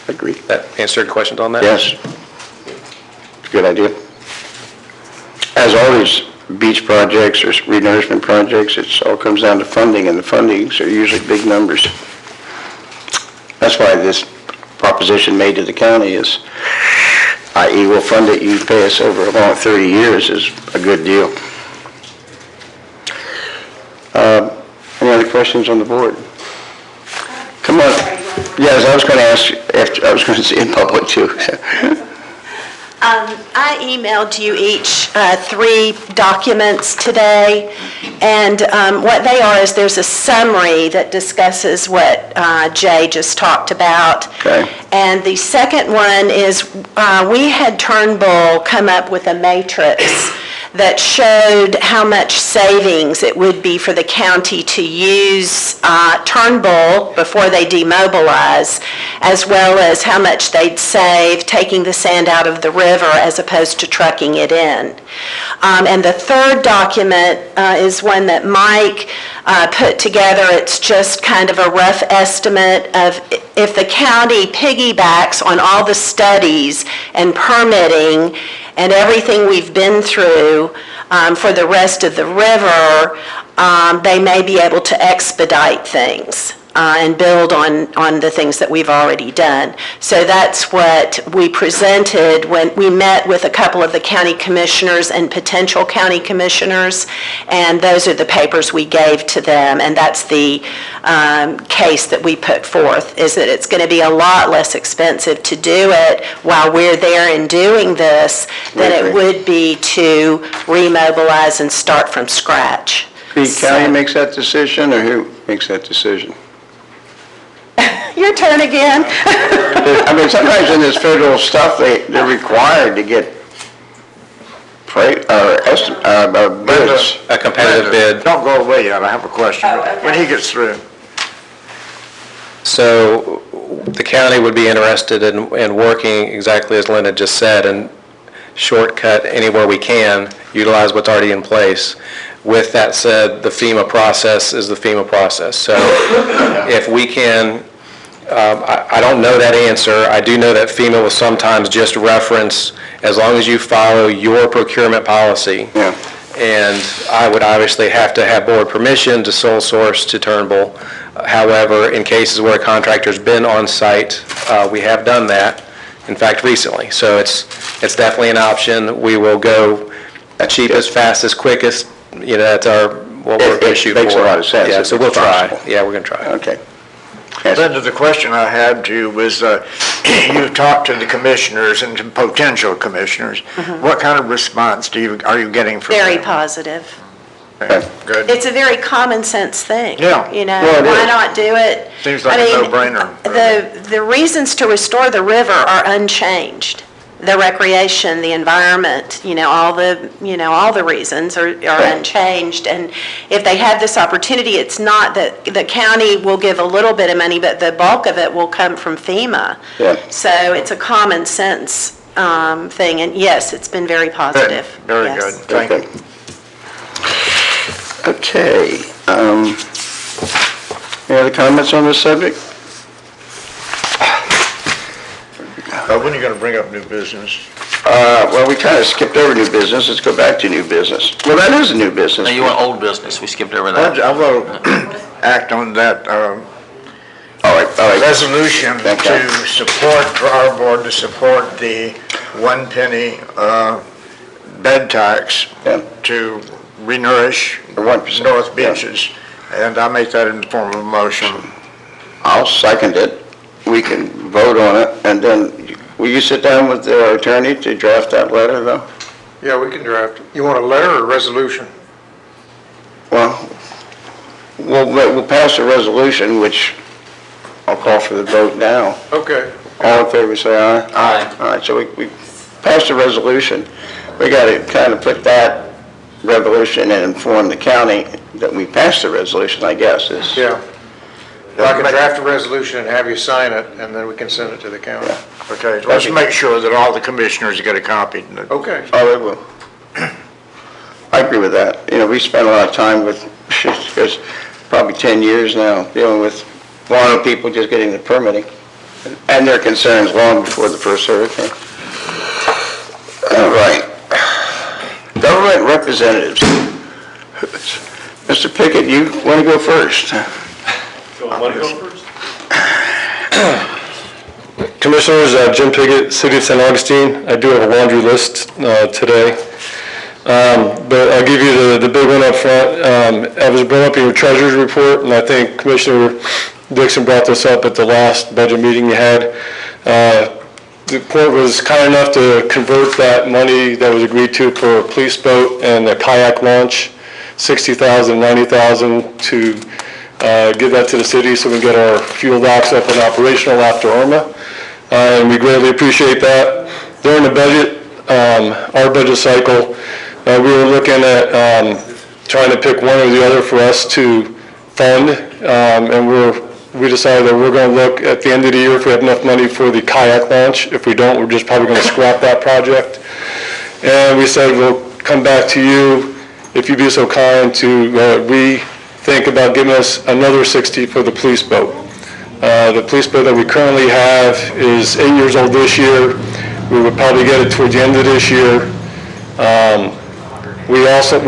Agree. That answered your questions on that? Yes. Good idea. As always, beach projects or renourishment projects, it all comes down to funding, and the fundings are usually big numbers. That's why this proposition made to the county is, i.e. we'll fund it, you pay us over a long 30 years is a good deal. Any other questions on the board? Come on. Yes, I was going to ask you, I was going to say in public too. I emailed you each 3 documents today, and what they are is there's a summary that discusses what Jay just talked about. Okay. And the second one is we had Turnbull come up with a matrix that showed how much savings it would be for the county to use Turnbull before they demobilize, as well as how much they'd save taking the sand out of the river as opposed to trucking it in. And the third document is one that Mike put together. It's just kind of a rough estimate of if the county piggybacks on all the studies and permitting and everything we've been through for the rest of the river, they may be able to expedite things and build on the things that we've already done. So that's what we presented when we met with a couple of the county commissioners and potential county commissioners, and those are the papers we gave to them, and that's the case that we put forth, is that it's going to be a lot less expensive to do it while we're there and doing this than it would be to remobilize and start from scratch. The county makes that decision, or who makes that decision? Your turn again. I mean, sometimes in this federal stuff, they're required to get bids. A competitive bid. Don't go away yet, I have a question. When he gets through. So the county would be interested in working exactly as Linda just said, and shortcut anywhere we can, utilize what's already in place. With that said, the FEMA process is the FEMA process. So if we can, I don't know that answer. I do know that FEMA will sometimes just reference, as long as you follow your procurement policy. Yeah. And I would obviously have to have board permission to sole source to Turnbull. However, in cases where a contractor's been on site, we have done that, in fact, recently. So it's definitely an option. We will go cheapest, fastest, quickest. You know, that's we'll work It issue makes a for it. lot of sense Yeah, if so it's we'll try. possible. Yeah, we're going to try. Okay. Yes. Linda, the question I had to you was, you talked to the commissioners and to potential commissioners. What kind of response are you getting from them? Very positive. Okay, good. It's a very common sense thing. Yeah. You know, Well, it why is. not do it? Seems like I a mean, no-brainer. The reasons to restore the river are unchanged. The recreation, the environment, all the reasons are unchanged. And if they have this opportunity, it's not that the county will give a little bit of money, but the bulk of it will come from FEMA. Yeah. So it's a common sense thing. And yes, it's been very positive. Very Yes. good, thank you. Okay. Any other comments on this subject? When are you going to bring up new business? Well, we kind of skipped over new business. Let's go back to new business. Well, that is a new business. Now, you want old business, we skipped over that. I will act on that All right. resolution Thank you. to support, for our board to support the 1 penny bed tax Yeah. to renourish The 1%, North yeah. Beaches. And I make that in the form of a motion. I'll second it. We can vote on it, and then, will you sit down with our attorney to draft that letter, though? Yeah, we can draft. You want a letter or a resolution? Well, we'll pass a resolution, which I'll call for the vote now. Okay. All in favor, say aye. Aye. All right, so we passed a resolution. We got to kind of put that resolution and inform the county that we passed the resolution, I guess, is. Yeah. I can draft a resolution and have you sign it, and then we can send it to the county. Okay, let's make sure that all the commissioners get a copy. Okay. Oh, it will. I agree with that. We spent a lot of time with, there's probably 10 years now, dealing with a lot of people just getting the permitting and their concerns long before the first hurricane. All right. Government representatives. Mr. Pickett, you want to go first? Commissioners, Jim Piggott, City of St. Augustine. I do have a laundry list today, but I'll give you the big one up front. I was brought up in your treasurer's report, and I think Commissioner Dixon brought this up at the last budget meeting you had. The court was kind enough to convert that money that was agreed to for a police boat and a kayak launch, $60,000, $90,000, to give that to the city so we can get our fuel docks up and operational after Irma. And we greatly appreciate that. During the budget, our budget cycle, we were looking at trying to pick one or the other for us to fund, and we decided that we're going to look at the end of the year if we have enough money for the kayak launch. If we don't, we're just probably going to scrap that project. And we said we'll come back to you if you'd be so kind to rethink about giving us another 60 for the police boat. The police boat that we currently have is 8 years old this year. We would probably get it towards the end of this year. We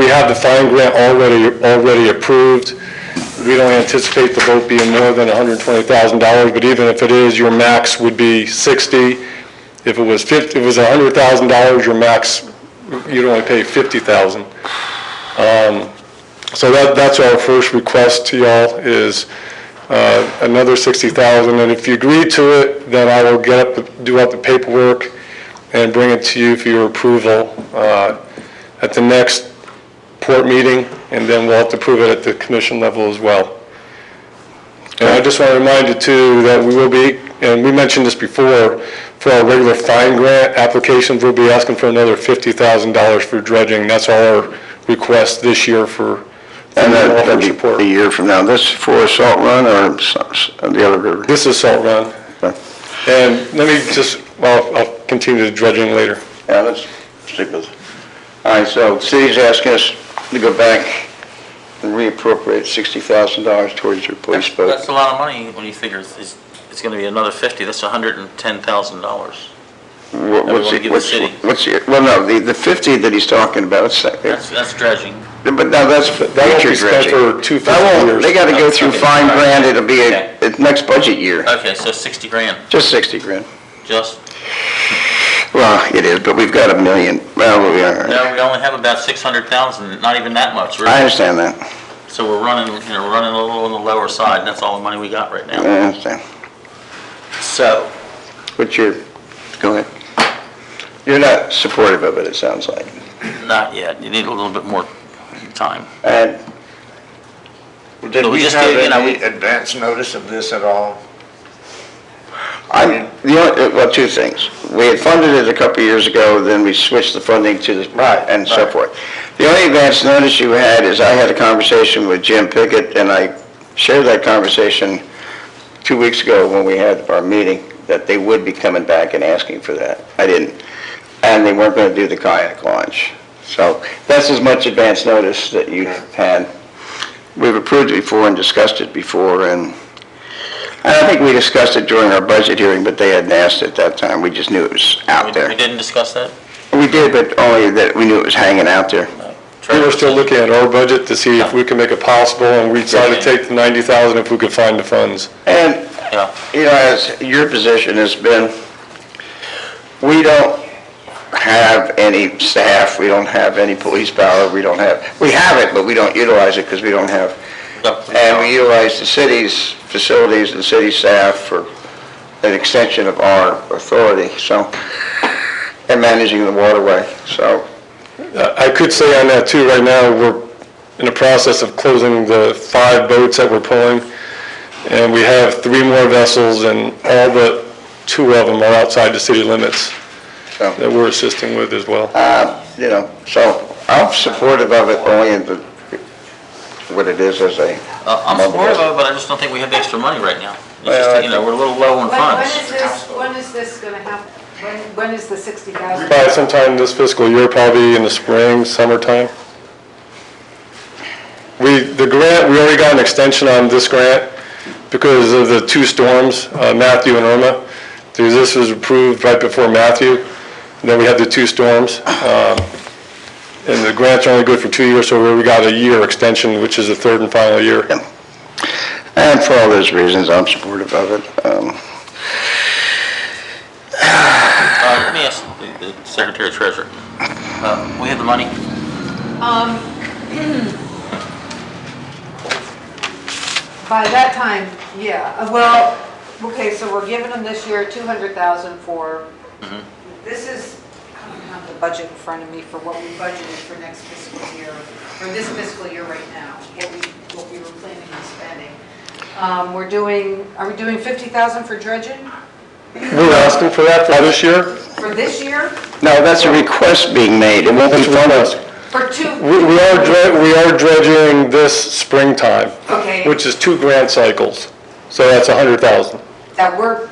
have the fine grant already approved. We don't anticipate the boat being more than $120,000, but even if it is, your max would be 60. If it was $100,000, your max, you'd only pay $50,000. So that's our first request to y'all is another $60,000, and if you agree to it, then I will do up the paperwork and bring it to you for your approval at the next port meeting, and then we'll have to approve it at the commission level as well. And I just want to remind you too that we will be, and we mentioned this before, for our regular fine grant applications, we'll be asking for another $50,000 for dredging. That's our request this year for. And that'll be a year from now. This for Salt Run or the other river? This is Salt Run. Okay. And let me I'll continue the dredging later. Yeah, let's stick with it. All right, so city's asking us to go back and reappropriate $60,000 towards your police boat. That's a lot of money when you figure it's going to be another 50, that's $110,000. Well, no, the 50 that he's talking about, That's dredging. but now that's That won't be spent for 2 fiscal years. They got to go through Okay. fine grant, it'll be Okay. next budget year, Okay, so 60 grand, just 60 grand. just? Well, it is, but we've got $1 million, well, we are. No, we only have about 600,000, not even that much, I really. understand that. So we're running a little on the lower side, and that's all the money we got right now. I understand. So, But go ahead. You're not supportive of it, it sounds like. not yet, you need a little bit more time. And Did So we we just have gave, you know, any advance notice of this at all? well, two things. We had funded it a couple of years ago, then we switched the funding to the, and so forth. The only advance notice you had is I had a conversation with Jim Pickett, and I shared that conversation 2 weeks ago when we had our meeting, that they would be coming back and asking for that. I didn't. And they weren't going to do the kayak launch. So that's as much advance notice that you had. We've approved it before and discussed it before, and I think we discussed it during our budget hearing, but they hadn't asked at that time. We just knew it was out We there. didn't discuss that? We did, but only that we knew it was hanging out there. We were still looking at our budget to see if we could make it possible, and we decided to take the 90,000 if we could find the funds. And, Yeah. as your position has been, we don't have any staff, we don't have any police power, we have it, but we don't utilize it because we don't have, and we utilize the city's facilities and city staff for an extension of our authority, so, and managing the waterway, so. I could say on that too, right now, we're in the process of closing the 5 boats that we're pulling, and we have 3 more vessels, and all but 2 of them are outside the city limits that we're assisting with as well. So I'm supportive of it only in what it is as a. I'm supportive of it, but I just don't think we have the extra money right now. It's just, we're a little low on funds. When is this gonna happen? When is the 60,000? Probably sometime this fiscal year, probably in the spring, summertime. The grant, we already got an extension on this grant because of the 2 storms, Matthew and Irma. This was approved right before Matthew, and then we had the 2 storms. And the grants are only good for 2 years, so we got a year extension, which is the 3rd and final year. And for all those reasons, I'm supportive of it. Let me ask the Secretary Treasurer, we have the money? By that time, yeah, well, okay, so we're giving them this year 200,000 for, this is, I don't have the budget in front of me for what we budgeted for next fiscal year, for this fiscal year right now, what we were planning on spending. Are we doing 50,000 for dredging We're asking for that for this year? for this year? No, that's a request being made, it won't be funded. For 2? We are dredging this springtime, Okay. which is 2 grant cycles, so that's 100,000. That we're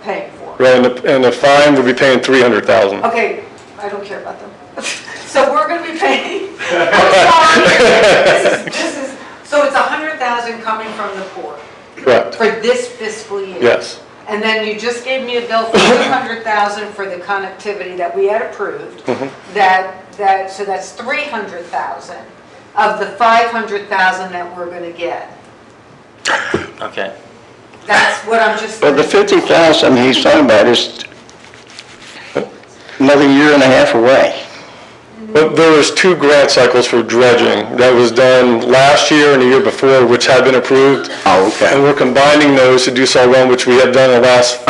paying for. Right, and the fine, we'll be paying 300,000. Okay, I don't care about them. So we're gonna be paying, I'm sorry. This is, so it's 100,000 coming from the port Correct, for this fiscal year? yes. And then you just gave me a bill for 200,000 for the connectivity that we had approved. So that's 300,000 of the 500,000 that we're gonna get. Okay. That's what I'm just. But the 50,000 he's talking about is another year and a half away. But there was 2 grant cycles for dredging that was done last year and the year before, which had been approved. Oh, okay. And we're combining those to do Saw Run, which we have done the last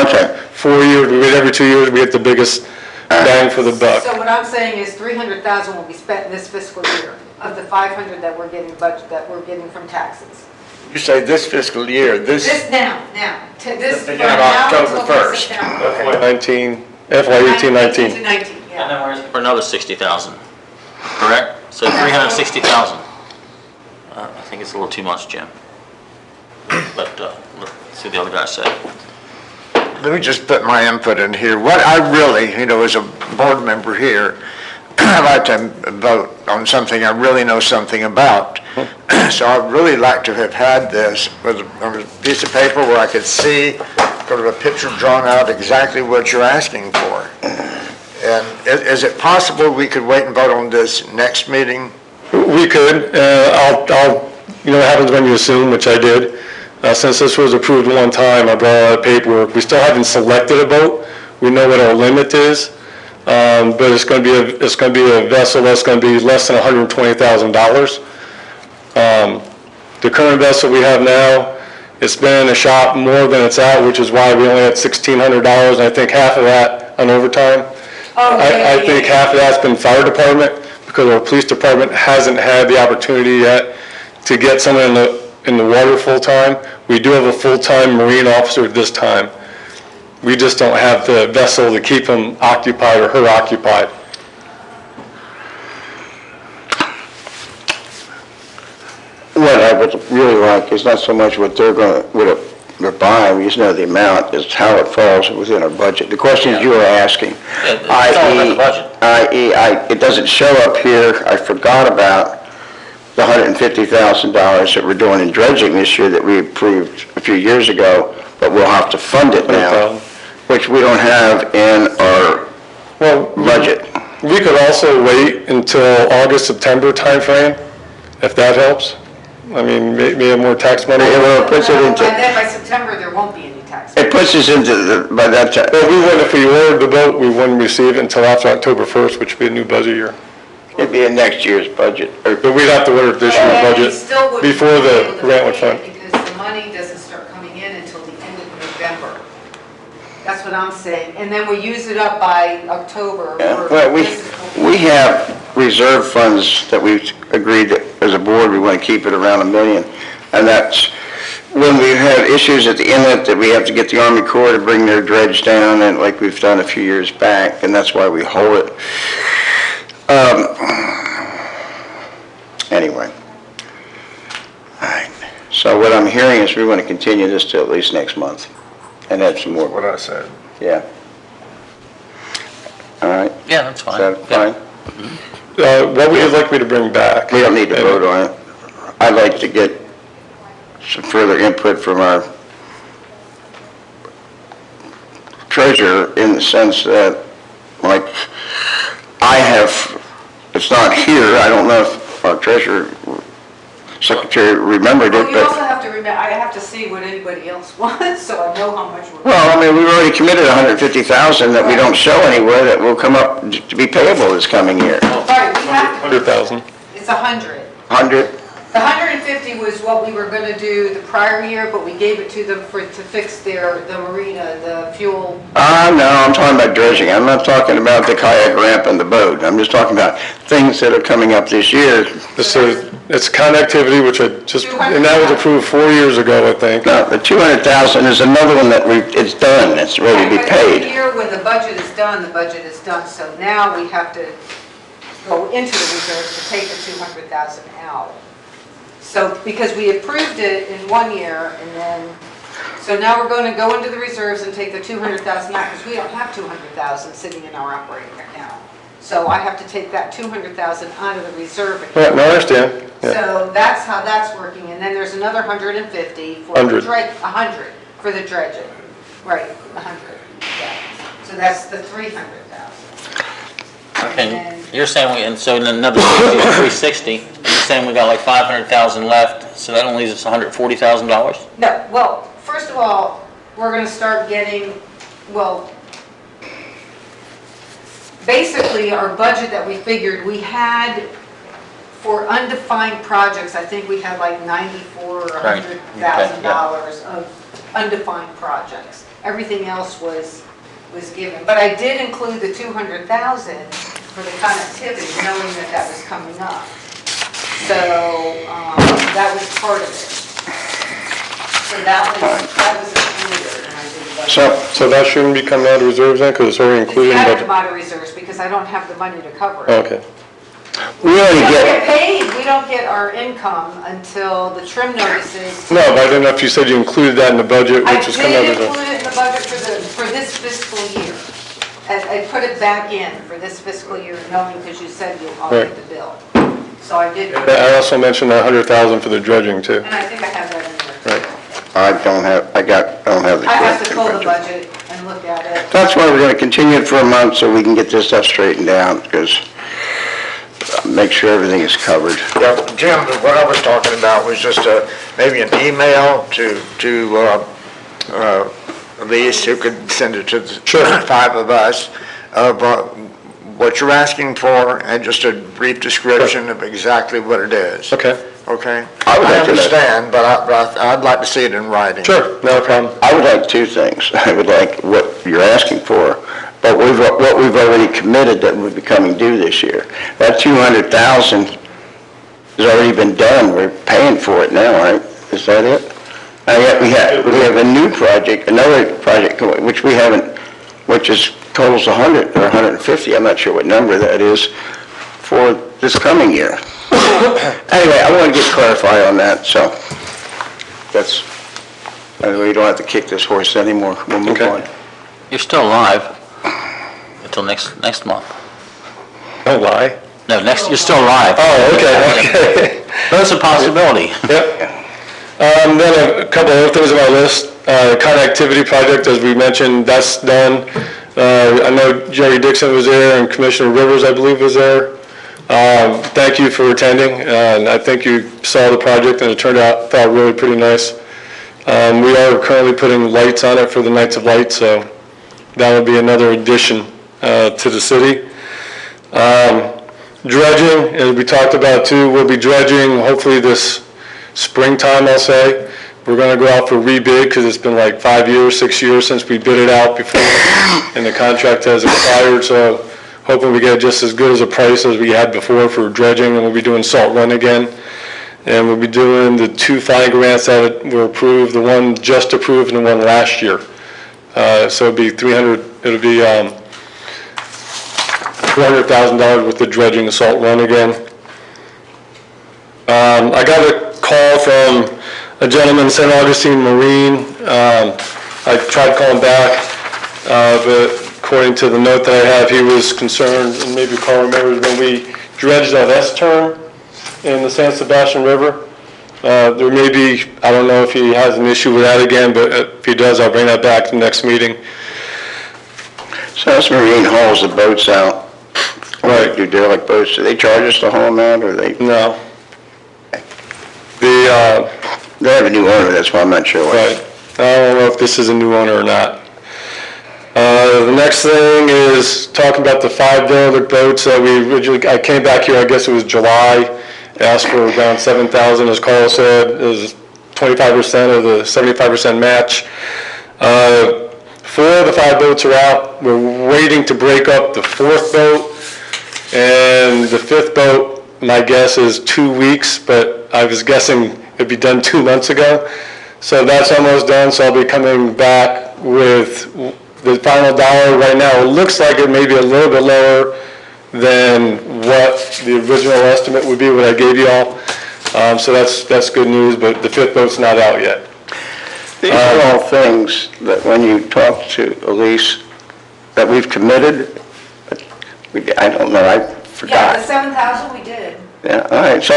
4 years. We get every 2 years, we get the biggest bang for the buck. So what I'm saying is 300,000 will be spent in this fiscal year of the 500 that we're getting from taxes. You say this fiscal year, This now, this. beginning of from now October until 1st. September. FY 18, 19. to 19, yeah. And then we're asking for another 60,000, correct? So 360,000. I think it's a little too much, Jim. But let's see what the other guys say. Let me just put my input in here. What I really, as a board member here, I'd like to vote on something I really know something about. So I'd really like to have had this with a piece of paper where I could see, sort of a picture drawn out exactly what you're asking for. And is it possible we could wait and vote on this next meeting? We could. What happens when you assume, which I did. Since this was approved one time, I brought all that paperwork. We still haven't selected a boat. We know what our limit is, but it's going to be a vessel that's going to be less than $120,000. The current vessel we have now, it's been in the shop more than it's out, which is why we only had $1,600, and I think half of that on overtime. I think half of that's been fire department, because our police department hasn't had the opportunity yet to get someone in the water full-time. We do have a full-time marine officer at this time. We just don't have the vessel to keep him occupied or her occupied. What I would really like is not so much what they're buying, we just know the amount, is how it falls within our budget. The questions you were asking, It's all about the budget. i.e., it doesn't show up here, I forgot about the $150,000 that we're doing in dredging this year that we approved a few years ago, but we'll have to fund it now, which we don't have in our budget. We could also wait until August, September timeframe, if that helps. I mean, maybe have more tax money. Well, it puts it into, By September, there won't be any tax. it puts us into by that time. But we wouldn't, if we ordered the boat, we wouldn't receive it until after October 1st, which would be a new budget year. It'd be in next year's budget. But we'd have to order this year's budget before the grant would fund. Because the money doesn't start coming in until the end of November. That's what I'm saying. And then we use it up by October. Yeah, well, we have reserve funds that we've agreed that as a board, we want to keep it around $1 million. And that's when we have issues at the inlet that we have to get the Army Corps to bring their dredge down, and like we've done a few years back, and that's why we hold it. Anyway. All right. So what I'm hearing is we want to continue this till at least next month and have some more. What I said. Yeah. All right. Yeah, that's fine. Is that fine? What would you like me to bring back? We don't need to vote on it. I'd like to get some further input from our treasurer in the sense that, like, I have, it's not here, I don't know if our treasurer, secretary remembered it, Well, you also but, have to remember, I have to see what anybody else wants, so I know how much we're. well, I mean, we've already committed $150,000 that we don't show anywhere that will come up to be payable this coming year. Sorry, we have, 100,000. it's 100. 100? The 150 was what we were gonna do the prior year, but we gave it to them to fix the marina, the fuel. No, I'm talking about dredging. I'm not talking about the kayak ramp and the boat. I'm just talking about things that are coming up this year. It's connectivity, which I just, and that was approved 4 years ago, I think. No, the 200,000 is another one that it's done, it's ready to be But every paid. year when the budget is done, the budget is done, so now we have to go into the reserves to take the 200,000 out. So, because we approved it in 1 year, and then, so now we're going to go into the reserves and take the 200,000 out, because we don't have 200,000 sitting in our operating account. So I have to take that 200,000 out of the reserve account. Yeah, no, I understand. Yeah. So that's how that's working, and then there's another 150 for the 100. 100 for the dredging. Right, 100, yeah. So that's the 300,000. Okay, you're saying, and so another 360, and you're saying we got like 500,000 left, so that only leaves us $140,000? No, well, first of all, we're gonna start getting, well, basically, our budget that we figured, we had, for undefined projects, I think we had like $94,000 or Right. $100,000 of undefined projects. Everything else was given, but I did include the 200,000 for the connectivity, knowing that that was coming up. So, that was part of it. So that was included, and I did the budget. So that shouldn't be coming out of reserves then, because it's already included in It's the out of budget? the reserves, because I don't have the money to cover it. Oh, okay. We already We don't get, get paid, we don't get our income until the trim notices. No, but I didn't know if you said you included that in the budget, I which is coming out did of include reserves. it in the budget for this fiscal year. I put it back in for this fiscal year, knowing, because you said you'll audit the bill. So I did, and I also mentioned that 100,000 for the dredging too. I think I have that in there. Right. I don't have the. I have to pull the budget and look at it. That's why we're gonna continue it for a month, so we can get this stuff straightened out, because make sure everything is covered. Yeah, Jim, what I was talking about was just maybe an email to Elise, who could send it to the 5 of us, of what you're asking for, and just a brief description of exactly what it is. Okay. okay? I would I like to know. understand, but I'd like to see it in writing. Sure, no problem. I would like two things. I would like what you're asking for, but what we've already committed that would be coming due this year. That 200,000 has already been done. We're paying for it now, right? Is that it? And yet we have a new project, another project, which we haven't, which is totals 100 or 150, I'm not sure what number that is, for this coming year. Anyway, I want to get clarified on that, so that's, we don't have to kick this horse anymore. We'll move Okay. on. You're still alive until next month. Don't lie. No, you're still alive. Oh, okay. That's a possibility. Yep. Then a couple other things on my list. Connectivity project, as we mentioned, that's done. I know Jerry Dixon was there and Commissioner Rivers, I believe, was there. Thank you for attending, and I think you saw the project and it turned out really pretty nice. We are currently putting lights on it for the Nights of Light, so that will be another addition to the city. Dredging, as we talked about too, we'll be dredging hopefully this springtime, I'll say. We're going to go out for rebid because it's been like 5 years, 6 years since we bid it out before, and the contract has expired, so hoping we get just as good as a price as we had before for dredging, and we'll be doing salt run again. And we'll be doing the 2 fine grants that were approved, the one just approved and the one last year. So it'll be $400,000 worth of dredging and salt run again. I got a call from a gentleman in St. Augustine Marine. I tried calling back, but according to the note that I have, he was concerned, and maybe Carl remembers, when we dredged that S-turn in the San Sebastian River. There may be, I don't know if he has an issue with that again, but if he does, I'll bring that back to the next meeting. South Marine hauls the boats out. Right. Do derelict boats, do they charge us to haul them out, or they? No. They have a new owner, that's why I'm not sure. Right. I don't know if this is a new owner or not. The next thing is talking about the 5 derelict boats that we originally, I came back here, I guess it was July, asked for around 7,000, as Carl said, is 25% of the 75% match. 4 of the 5 boats are out. We're waiting to break up the 4th boat, and the 5th boat, my guess is 2 weeks, but I was guessing it'd be done 2 months ago. So that's almost done, so I'll be coming back with the final dollar. Right now, it looks like it may be a little bit lower than what the original estimate would be, what I gave you all. So that's good news, but the 5th boat's not out yet. These are all things that when you talk to Elise, that we've committed, I don't know, I forgot. Yeah, the 7,000 we did. Yeah, all right, so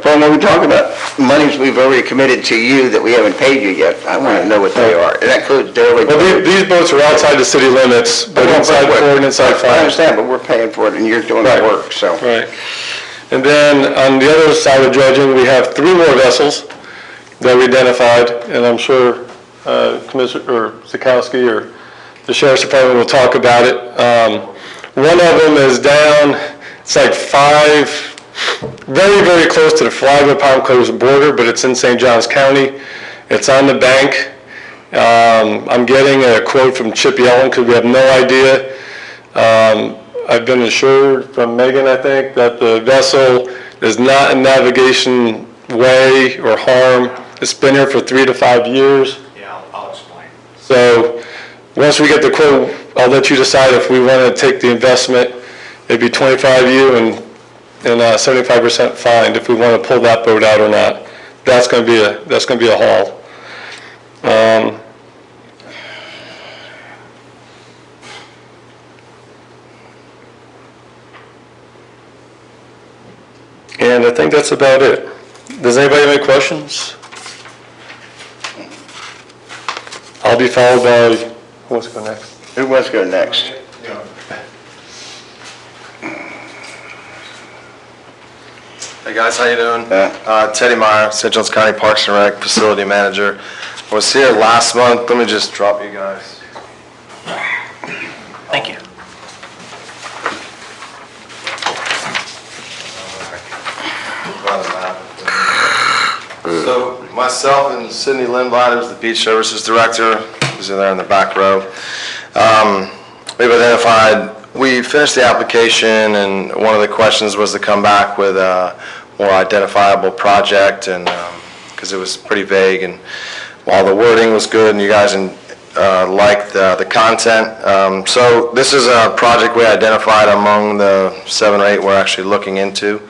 when we talk about monies we've already committed to you that we haven't paid you yet, I want to know what they are. And that includes derelict. Well, these boats are outside the city limits, but inside 4 and inside 5. I understand, but we're paying for it and you're doing the work, so. Right. And then on the other side of dredging, we have 3 more vessels that we identified, and I'm sure Commissioner Zakowski or the Sheriff's Department will talk about it. One of them is down, it's like 5, very, very close to the Flagler-Palm Coast border, but it's in St. Johns County. It's on the bank. I'm getting a quote from Chip Yellen because we have no idea. I've been assured from Megan, I think, that the vessel is not in navigation way or harm. It's been here for 3 to 5 years. Yeah, I'll explain. So once we get the quote, I'll let you decide if we want to take the investment. It'd be 25 you and 75% fined if we want to pull that boat out or not. That's going to be a haul. And I think that's about it. Does anybody have any questions? I'll be followed by, who wants to go next? Who wants to go next? Hey guys, how you doing? Teddy Meyer, St. Johns County Parks and Rec Facility Manager. I was here last month. Let me just drop you guys. Thank you. myself and Cindy Lindblad, who's the Beach Services Director, who's in there in the back row. We've identified, we finished the application, and one of the questions was to come back with a more identifiable project, and because it was pretty vague, and while the wording was good and you guys liked the content. So this is a project we identified among the 7 or 8 we're actually looking into.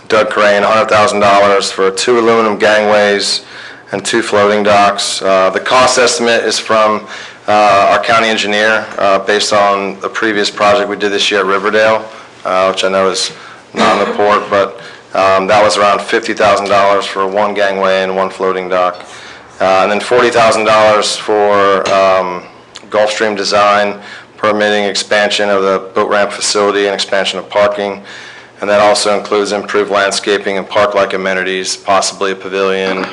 Doug Crane, $100,000 for 2 aluminum gangways and 2 floating docks. The cost estimate is from our county engineer based on the previous project we did this year at Riverdale, which I know is not in the report, but that was around $50,000 for 1 gangway and 1 floating dock. And then $40,000 for Gulfstream design, permitting expansion of the boat ramp facility and expansion of parking. And that also includes improved landscaping and park-like amenities, possibly a pavilion,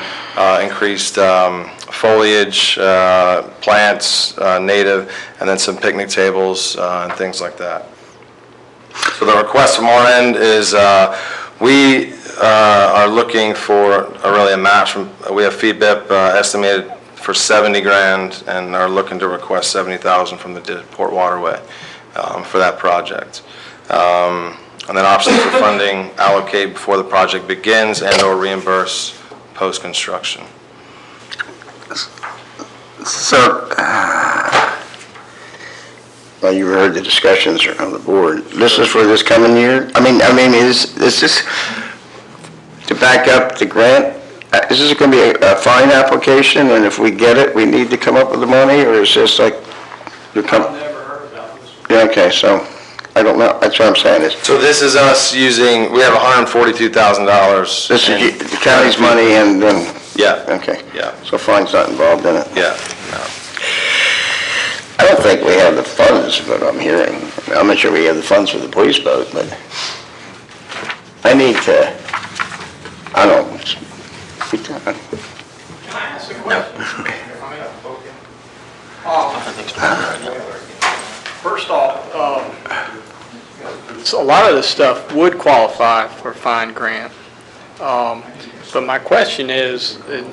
increased foliage, plants, native, and then some picnic tables and things like that. So the request from our end is we are looking for a match from, we have FEDBIP estimated for 70 grand and are looking to request 70,000 from the Port Waterway for that project. And then options for funding allocate before the project begins and or reimburse post-construction. So, well, you heard the discussions on the board. This is for this coming year? I mean, is this to back up the grant? Is this going to be a fine application, and if we get it, we need to come up with the money, or is this like, I've never heard about this. yeah, okay, so, I don't know, that's what I'm saying is, So this is us using, we have $142,000. this is the county's money and then, Yeah, okay. yeah, So fine's not involved in it. yeah, no. I don't think we have the funds, but I'm hearing, I'm not sure we have the funds for the police boat, but I need to, I don't know. Can I ask a question? First off, So a lot of this stuff would qualify for fine grant. But my question is, in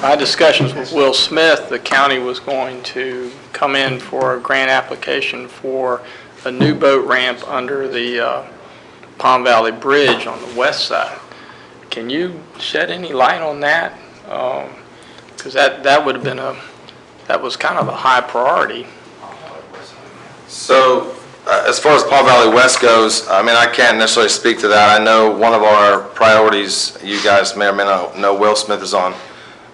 my discussions with Will Smith, the county was going to come in for a grant application for a new boat ramp under the Palm Valley Bridge on the west side. Can you shed any light on that? Because that would have been that was kind of a high priority. So, as far as Palm Valley West goes, I mean, I can't necessarily speak to that. I know one of our priorities, you guys may or may not know, Will Smith is on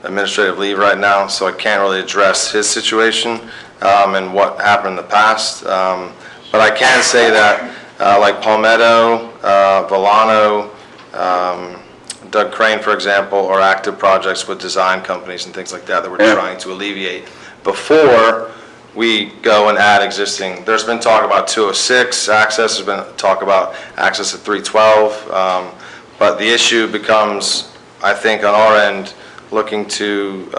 administrative leave right now, so I can't really address his situation and what happened in the past. But I can say that, like Palmetto, Volano, Doug Crane, for example, are active projects with design companies and things like that that we're trying to alleviate before we go and add existing. There's been talk about 206 access, there's been talk about access at 312, but the issue becomes, I think, on our end, looking to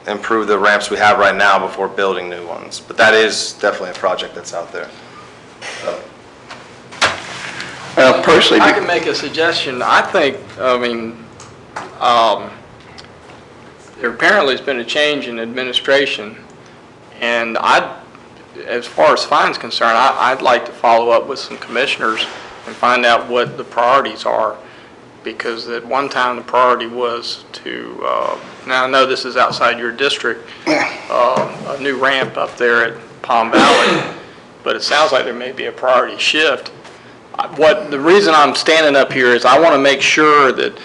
improve the ramps we have right now before building new ones. But that is definitely a project that's out there. Well, personally, I can make a suggestion. I think, there apparently has been a change in administration, and as far as fines concerned, I'd like to follow up with some commissioners and find out what the priorities are, because at one time the priority was to, now I know this is outside your district, a new ramp up there at Palm Valley, but it sounds like there may be a priority shift. The reason I'm standing up here is I want to make sure that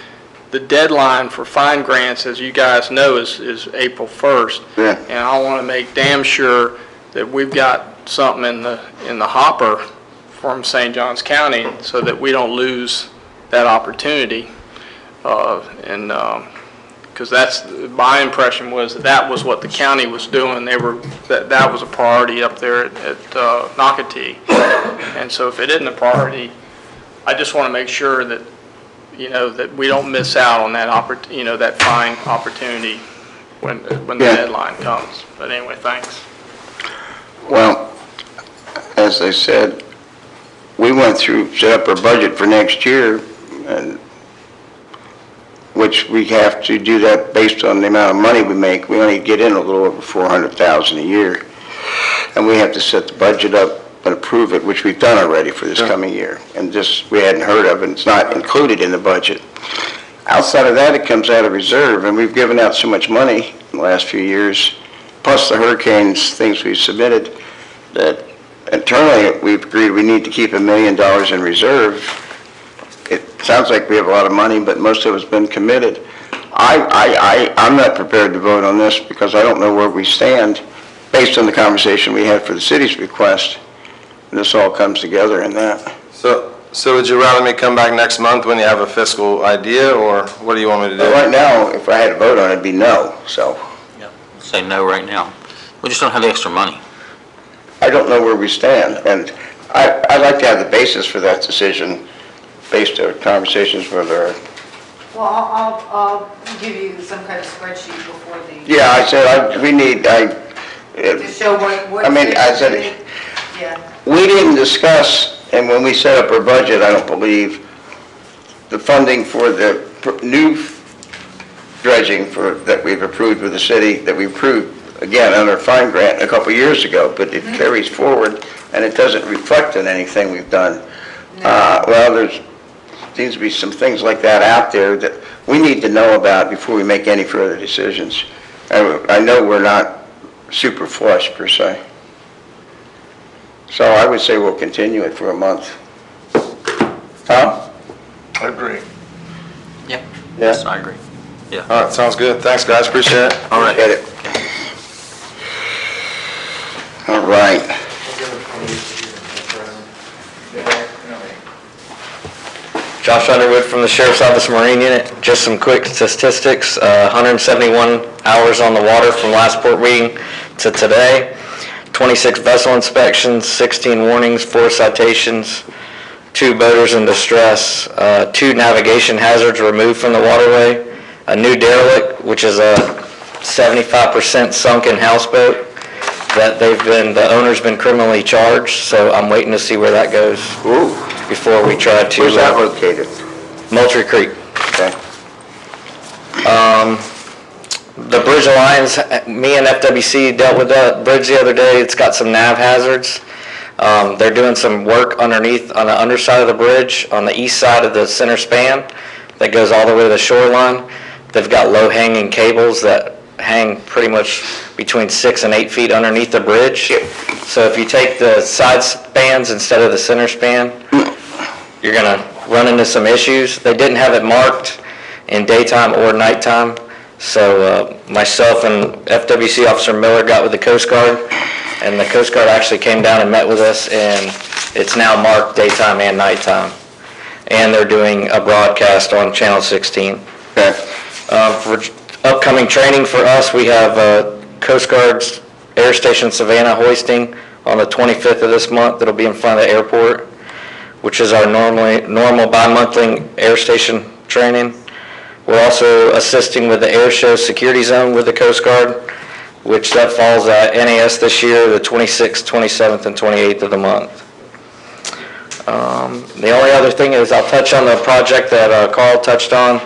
the deadline for fine grants, as you guys know, is April 1st. Yeah. And I want to make damn sure that we've got something in the hopper from St. Johns County so that we don't lose that opportunity. Because that's, my impression was that was what the county was doing. That was a priority up there at Nocatee. And so if it isn't a priority, I just want to make sure that, that we don't miss out on that that fine opportunity when the deadline comes. But anyway, thanks. well, as I said, we went through, set up our budget for next year, and which we have to do that based on the amount of money we make. We only get in a little over 400,000 a year. And we have to set the budget up and approve it, which we've done already for this coming year. And this, we hadn't heard of, and it's not included in the budget. Outside of that, it comes out of reserve, and we've given out so much money in the last few years, plus the hurricanes, things we've submitted, that internally, we've agreed we need to keep $1 million in reserve. It sounds like we have a lot of money, but most of it's been committed. I'm not prepared to vote on this because I don't know where we stand based on the conversation we had for the city's request. And this all comes together in that. So would you rather me come back next month when you have a fiscal idea, or what do you want me to do? Right now, if I had to vote on it, it'd be no, so. Yeah, say no right now. We just don't have the extra money. I don't know where we stand, and I'd like to have the basis for that decision based on conversations with our. Well, I'll give you some kind of spreadsheet before the. Yeah, I said, we need, To show what. I mean, I said, Yeah. we didn't discuss, and when we set up our budget, I don't believe, the funding for the new dredging that we've approved with the city, that we approved, again, under a fine grant a couple years ago, but it carries forward, and it doesn't reflect on anything we've done. Well, there's seems to be some things like that out there that we need to know about before we make any further decisions. I know we're not super flush, per se. So I would say we'll continue it for a month. Tom? I agree. Yeah. Yeah? Yes, I agree. Yeah. All right, sounds good. Thanks, guys, appreciate it. All right. Get it. All right. Josh Underwood from the Sheriff's Office Marine Unit. Just some quick statistics, 171 hours on the water from last port meeting to today, 26 vessel inspections, 16 warnings, 4 citations, 2 boaters in distress, 2 navigation hazards removed from the waterway, a new derelict, which is a 75% sunken houseboat that the owner's been criminally charged, so I'm waiting to see where that goes. Ooh. Before we try to. Where's that located? Moultrie Creek. Okay. The Bridge Alliance, me and FWC dealt with that bridge the other day. It's got some nav hazards. They're doing some work underneath on the underside of the bridge on the east side of the center span that goes all the way to the shoreline. They've got low-hanging cables that hang pretty much between 6 and 8 feet underneath the bridge. So if you take the side spans instead of the center span, you're gonna run into some issues. They didn't have it marked in daytime or nighttime, so myself and FWC Officer Miller got with the Coast Guard, and the Coast Guard actually came down and met with us, and it's now marked daytime and nighttime. And they're doing a broadcast on Channel 16. Okay. For upcoming training for us, we have Coast Guard's Air Station Savannah hoisting on the 25th of this month. That'll be in front of the airport, which is our normal bi-monthly air station training. We're also assisting with the air show security zone with the Coast Guard, which that falls at NAS this year, the 26th, 27th, and 28th of the month. The only other thing is I'll touch on the project that Carl touched on.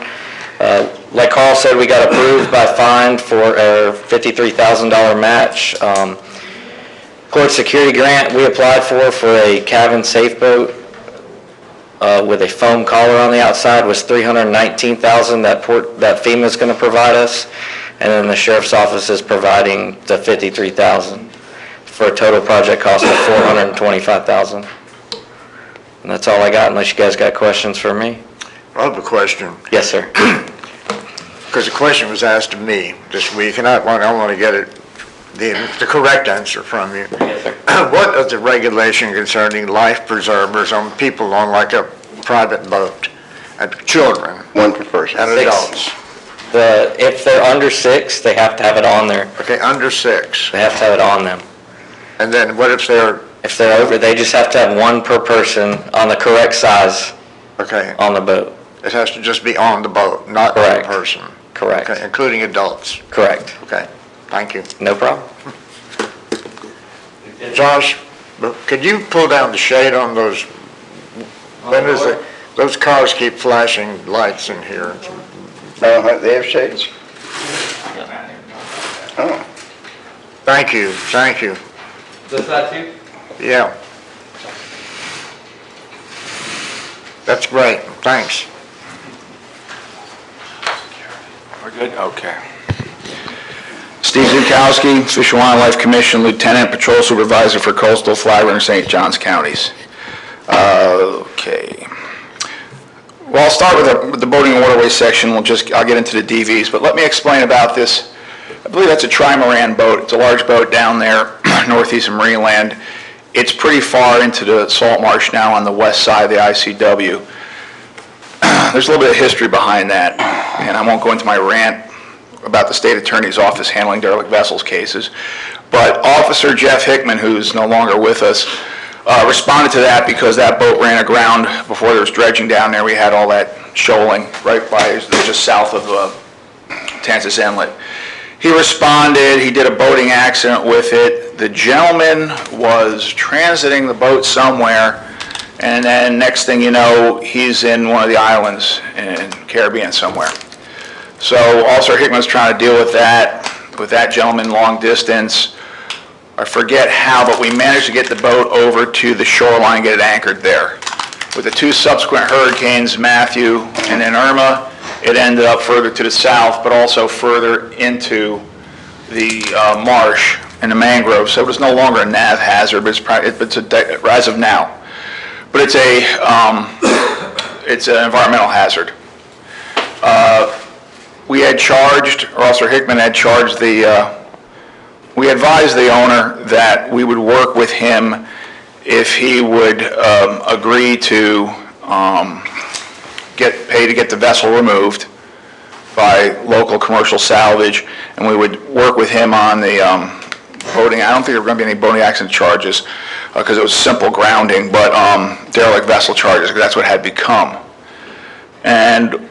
Like Carl said, we got approved by fine for a $53,000 match. Port security grant we applied for a cabin safe boat with a foam collar on the outside was $319,000 that FEMA's going to provide us, and then the sheriff's office is providing the $53,000 for a total project cost of $425,000. And that's all I got, unless you guys got questions for me. I have a question, Yes, sir. because the question was asked of me this week, and I want to get the correct answer from you. Yes, sir. What is the regulation concerning life preservers on people on like a private boat, and children One per person. and 6. adults? If they're under 6, they have to have it on there. Okay, under 6. They have to have it on them. And then what if they're, If they're over, they just have to have 1 per person on the correct size okay, on the boat. it has to just be on the boat, not on the Correct. person? Correct. Okay, including adults? Correct. Okay, thank you. No problem. Josh, could you pull down the shade on those, those cars keep flashing lights in here. They have shades? Oh. Thank you, thank you. This side too? Yeah. That's great, thanks. We're good? Okay. Steve Zukowski, Fish and Wildlife Commission, Lieutenant Patrol Supervisor for Coastal, Flagler, and St. Johns Counties. Okay. Well, I'll start with the boating and waterways section. I'll get into the DVs, but let me explain about this. I believe that's a trimaran boat. It's a large boat down there northeast of Marineland. It's pretty far into the salt marsh now on the west side of the ICW. There's a little bit of history behind that, and I won't go into my rant about the state attorney's office handling derelict vessels cases, but Officer Jeff Hickman, who's no longer with us, responded to that because that boat ran aground before there was dredging down there. We had all that shoaling right by, just south of Kansas Inlet. He responded, he did a boating accident with it. The gentleman was transiting the boat somewhere, and then next thing you know, he's in one of the islands in Caribbean somewhere. So Officer Hickman was trying to deal with that gentleman long distance. I forget how, but we managed to get the boat over to the shoreline, get it anchored there. With the two subsequent hurricanes, Matthew and then Irma, it ended up further to the south, but also further into the marsh and the mangroves. So it was no longer a nav hazard, but it's as of now. But it's an environmental hazard. We had charged, or Officer Hickman had charged we advised the owner that we would work with him if he would agree to pay to get the vessel removed by local commercial salvage, and we would work with him on the boating. I don't think there were going to be any boating accident charges because it was simple grounding, but derelict vessel charges, because that's what it had become. And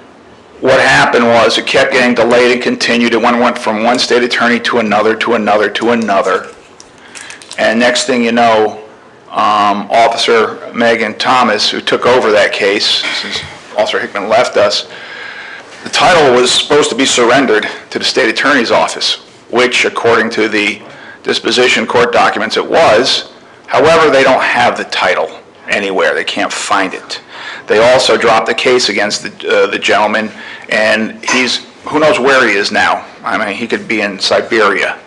what happened was it kept getting delayed and continued. It went from one state attorney to another, to another, to another. And next thing you know, Officer Megan Thomas, who took over that case since Officer Hickman left us, the title was supposed to be surrendered to the state attorney's office, which according to the disposition court documents it was. However, they don't have the title anywhere. They can't find it. They also dropped the case against the gentleman, and who knows where he is now. I mean, he could be in Siberia.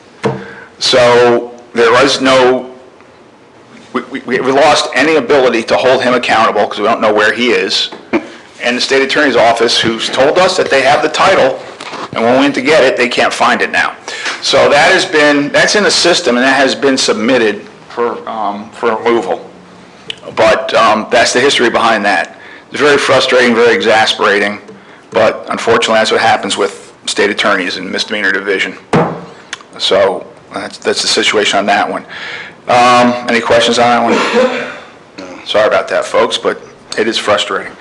So there was we lost any ability to hold him accountable because we don't know where he is. And the state attorney's office, who's told us that they have the title, and when we went to get it, they can't find it now. So that's in the system, and that has been submitted for removal. But that's the history behind that. It's very frustrating, very exasperating, but unfortunately that's what happens with state attorneys in misdemeanor division. So that's the situation on that one. Any questions on that one? Sorry about that, folks, but it is frustrating.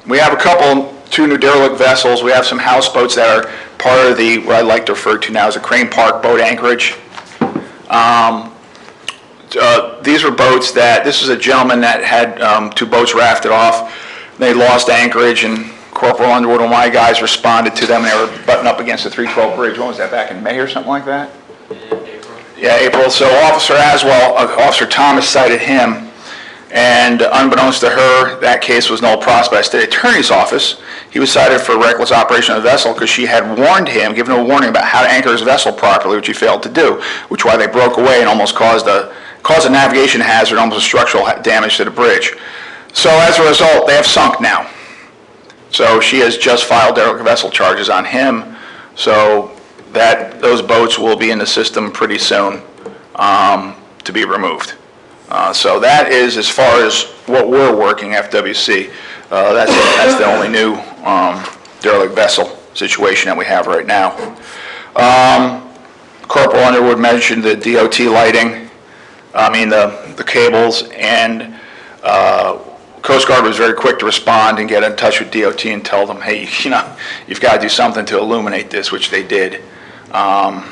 We have two new derelict vessels. We have some houseboats that are part of what I like to refer to now as a Crane Park boat anchorage. These were boats this was a gentleman that had two boats rafted off. They lost anchorage, and Corporal Underwood and my guys responded to them. They were butting up against the 312 bridge. When was that, back in May or something like that? Yeah, April. So Officer Thomas cited him, and unbeknownst to her, that case was null pros by the state attorney's office. He was cited for reckless operation of the vessel because she had warned him, given a warning about how to anchor his vessel properly, which he failed to do, which is why they broke away and almost caused a navigation hazard, almost a structural damage to the bridge. So as a result, they have sunk now. So she has just filed derelict vessel charges on him. So those boats will be in the system pretty soon to be removed. So that is as far as what we're working FWC. That's the only new derelict vessel situation that we have right now. Corporal Underwood mentioned the DOT lighting. The cables, and Coast Guard was very quick to respond and get in touch with DOT and tell them, hey, you've got to do something to illuminate this, which they did.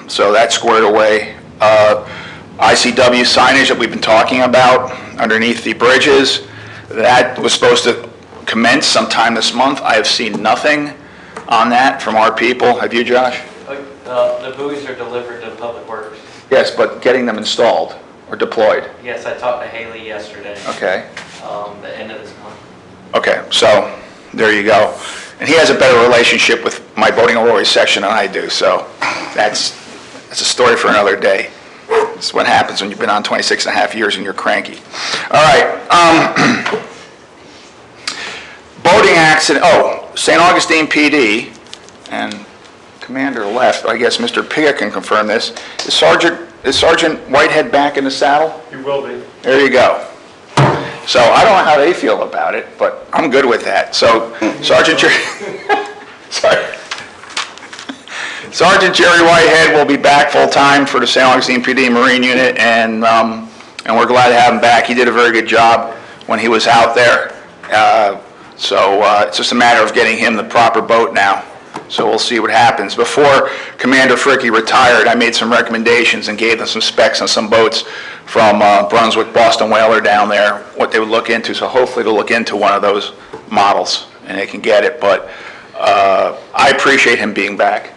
So that's squared away. ICW signage that we've been talking about underneath the bridges, that was supposed to commence sometime this month. I have seen nothing. on that from our people. Have you, Josh? The buoys are delivered to Public Works. Yes, but getting them installed or deployed? Yes, I talked to Haley yesterday. Okay. The end of this month. Okay, so there you go. And he has a better relationship with my boating Aurora section than I do, so that's a story for another day. It's what happens when you've been on 26 and a half years and you're cranky. All right. Boating accident, St. Augustine PD, and Commander left, I guess Mr. Pia can confirm this. Is Sergeant Whitehead back in the saddle? You will be. There you go. So I don't know how they feel about it, but I'm good with that. So Sergeant Jerry Whitehead will be back full-time for the St. Augustine PD Marine Unit, and we're glad to have him back. He did a very good job when he was out there. So it's just a matter of getting him the proper boat now. So we'll see what happens. Before Commander Fricke retired, I made some recommendations and gave them some specs on some boats from Brunswick, Boston Whaler down there, what they would look into. So hopefully they'll look into one of those models and they can get it. But I appreciate him being back.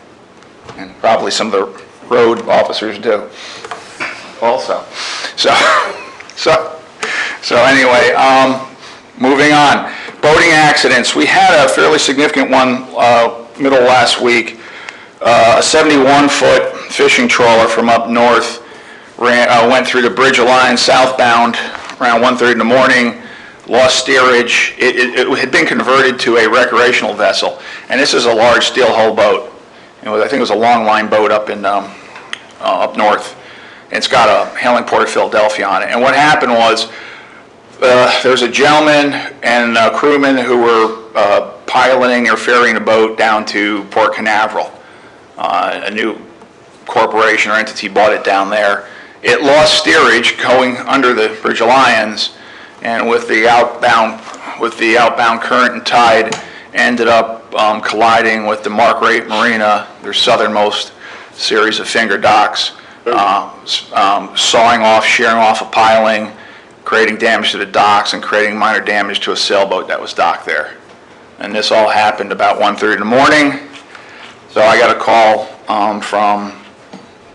And probably some of the road officers do also. So anyway, moving on. Boating accidents. We had a fairly significant one middle of last week. A 71-foot fishing trawler from up north went through the Bridge Alliance southbound around 1:30 in the morning, lost steerage. It had been converted to a recreational vessel, and this is a large steel hull boat. I think it was a long line boat up in up north. And it's got a hailing port of Philadelphia on it. And what happened was there was a gentleman and a crewman who were piloting or ferrying a boat down to Port Canaveral. A new corporation or entity bought it down there. It lost steerage going under the Bridge Alliance, and with the outbound current and tide, ended up colliding with the Mark Raitt Marina, their southernmost series of finger docks, sawing off, shearing off a piling, creating damage to the docks and creating minor damage to a sailboat that was docked there. And this all happened about 1:30 in the morning. So I got a call from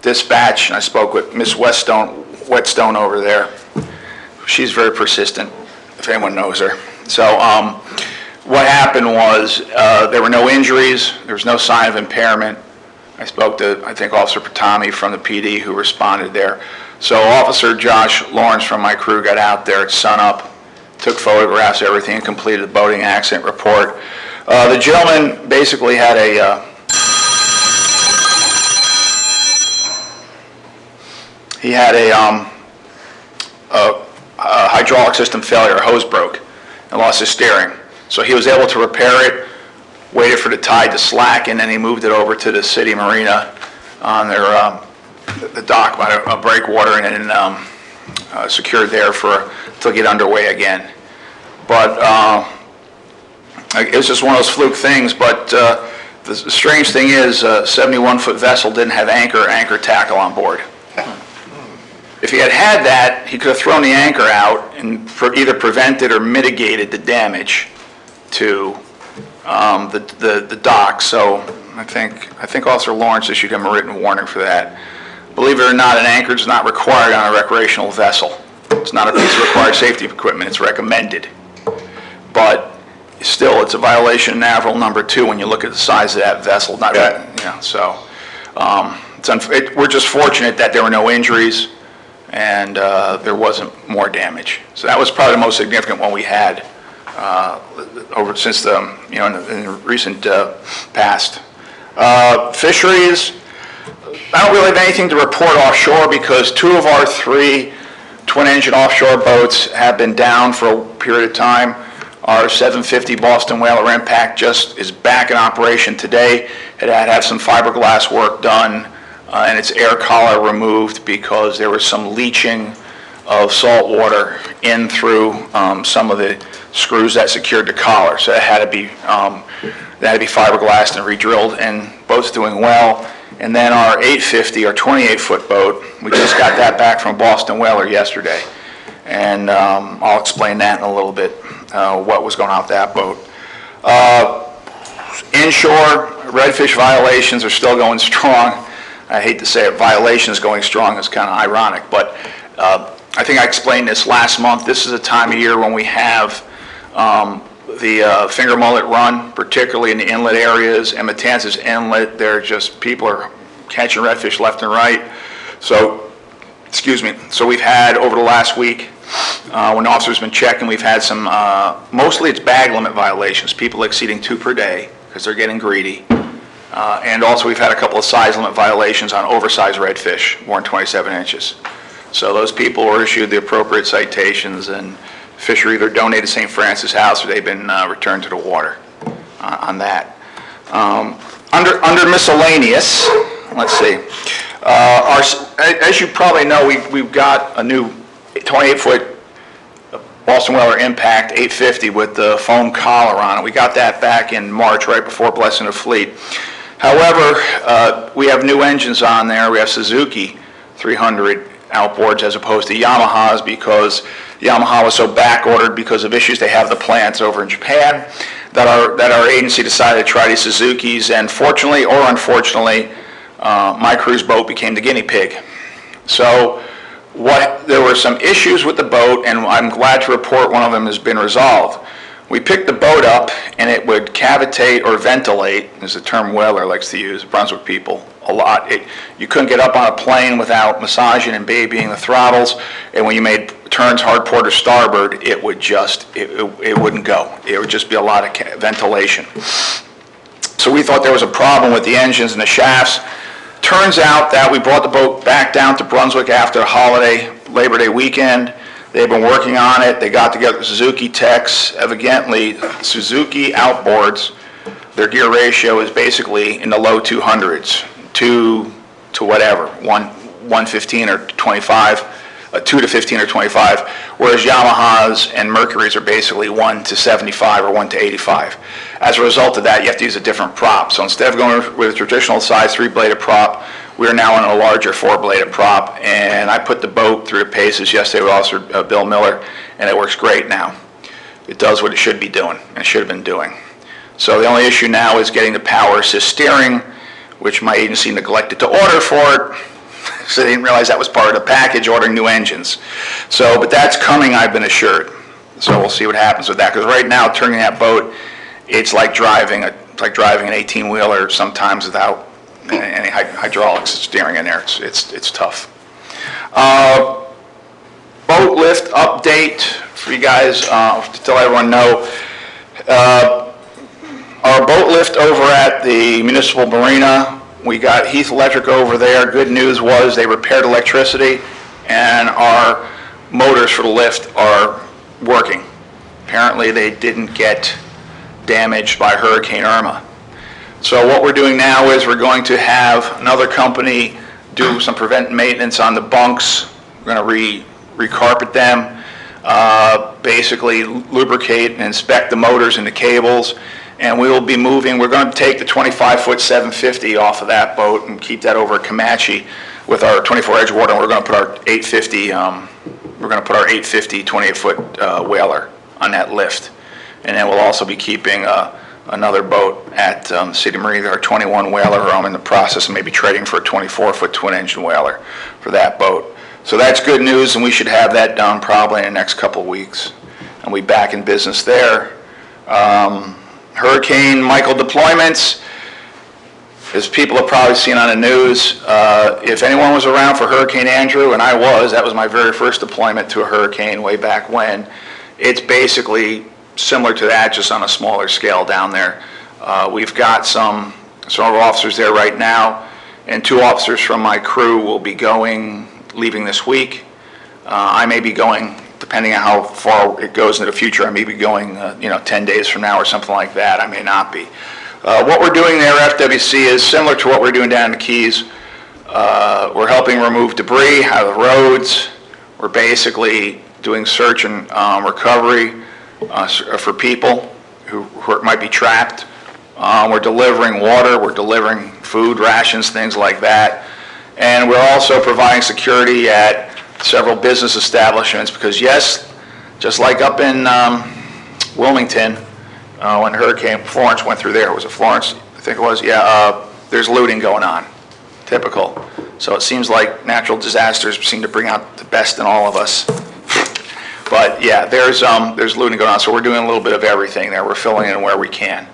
dispatch, and I spoke with Miss Whetstone over there. She's very persistent, if anyone knows her. So what happened was there were no injuries, there was no sign of impairment. I spoke to, I think, Officer Patami from the PD who responded there. So Officer Josh Lawrence from my crew got out there at sunup, took photographs, everything, and completed the boating accident report. The gentleman basically had a hydraulic system failure, a hose broke, and lost his steering. So he was able to repair it, waited for the tide to slacken, and he moved it over to the city marina on their the dock by a breakwater, and then secured there to get underway again. But it was just one of those fluke things. But the strange thing is, a 71-foot vessel didn't have anchor tackle on board. If he had had that, he could have thrown the anchor out and either prevented or mitigated the damage to the dock. So I think Officer Lawrence issued him a written warning for that. Believe it or not, an anchor is not required on a recreational vessel. It's not a piece of required safety equipment. It's recommended. But still, it's a violation of NAVRL number 2 when you look at the size of that vessel. So we're just fortunate that there were no injuries and there wasn't more damage. So that was probably the most significant one we had since in the recent past. Fisheries. I don't really have anything to report offshore because 2 of our 3 twin-engine offshore boats have been down for a period of time. Our 750 Boston Whaler Impact just is back in operation today. It had to have some fiberglass work done and its air collar removed because there was some leaching of salt water in through some of the screws that secured the collar. So it had to be fiberglassed and re-drilled, and boat's doing well. And then our 850, our 28-foot boat, we just got that back from Boston Whaler yesterday. And I'll explain that in a little bit, what was going on with that boat. Inshore, redfish violations are still going strong. I hate to say it, violations going strong is kind of ironic, but I think I explained this last month. This is a time of year when we have the finger mullet run, particularly in the inlet areas, and Matanzas Inlet. They're just, people are catching redfish left and right. So, excuse me, so we've had over the last week, when the officers been checking, we've had some, mostly it's bag limit violations, people exceeding 2 per day because they're getting greedy. And also we've had a couple of size limit violations on oversized redfish, more than 27 inches. So those people were issued the appropriate citations, and fish are either donated to St. Francis House or they've been returned to the water on that. Under miscellaneous, let's see. As you probably know, we've got a new 28-foot Boston Whaler Impact 850 with the foam collar on it. We got that back in March, right before blessing the fleet. However, we have new engines on there. We have Suzuki 300 outboards as opposed to Yamaha's, because Yamaha was so back ordered because of issues they have the plants over in Japan, that our agency decided to try these Suzukis, and fortunately or unfortunately, my crew's boat became the guinea pig. So there were some issues with the boat, and I'm glad to report one of them has been resolved. We picked the boat up and it would cavitate or ventilate, is the term Whaler likes to use, Brunswick people, a lot. You couldn't get up on a plane without massaging and babying the throttles, and when you made turns hard port or starboard, it would just, it wouldn't go. It would just be a lot of ventilation. So we thought there was a problem with the engines and the shafts. Turns out that we brought the boat back down to Brunswick after a holiday, Labor Day weekend. They've been working on it. They got together Suzuki techs. Evidently, Suzuki outboards, their gear ratio is basically in the low 200s, 2 to whatever, 115 or 25, 2 to 15 or 25, whereas Yamahas and Mercuries are basically 1 to 75 or 1 to 85. As a result of that, you have to use a different prop. So instead of going with a traditional size 3-bladed prop, we are now on a larger 4-bladed prop, and I put the boat through the paces yesterday with Officer Bill Miller, and it works great now. It does what it should be doing, and should have been doing. So the only issue now is getting the power assist steering, which my agency neglected to order for it, so they didn't realize that was part of the package, ordering new engines. So, but that's coming, I've been assured. So we'll see what happens with that, because right now, turning that boat, it's like driving an 18-wheeler sometimes without any hydraulics steering in there. It's tough. Boat lift update for you guys to let everyone know. Our boat lift over at the municipal marina, we got Heath Electric over there. Good news was they repaired electricity, and our motors for the lift are working. Apparently they didn't get damaged by Hurricane Irma. So what we're doing now is we're going to have another company do some preventive maintenance on the bunks. We're going to recarpet them, basically lubricate and inspect the motors and the cables, and we will be moving. We're going to take the 25-foot 750 off of that boat and keep that over at Comanche with our 24 Edgewater, and we're going to put our 850. We're going to put our 850 28-foot whaler on that lift, and then we'll also be keeping another boat at City Marine, our 21 whaler. I'm in the process of maybe trading for a 24-foot twin-engine whaler for that boat. So that's good news, and we should have that done probably in the next couple of weeks, and we'll be back in business there. Hurricane Michael deployments, as people have probably seen on the news, if anyone was around for Hurricane Andrew, and I was, that was my very first deployment to a hurricane way back when. It's basically similar to that, just on a smaller scale down there. We've got some of our officers there right now, and 2 officers from my crew will be leaving this week. I may be going, depending on how far it goes into the future, I may be going 10 days from now or something like that. I may not be. What we're doing there at FWC is similar to what we're doing down in the Keys. We're helping remove debris out of the roads. We're basically doing search and recovery for people who might be trapped. We're delivering water, we're delivering food, rations, things like that. And we're also providing security at several business establishments, because yes, just like up in Wilmington, when Hurricane Florence went through there. Was it Florence? I think it was, yeah. There's looting going on, typical. So it seems like natural disasters seem to bring out the best in all of us. But yeah, there's looting going on, so we're doing a little bit of everything there. We're filling in where we can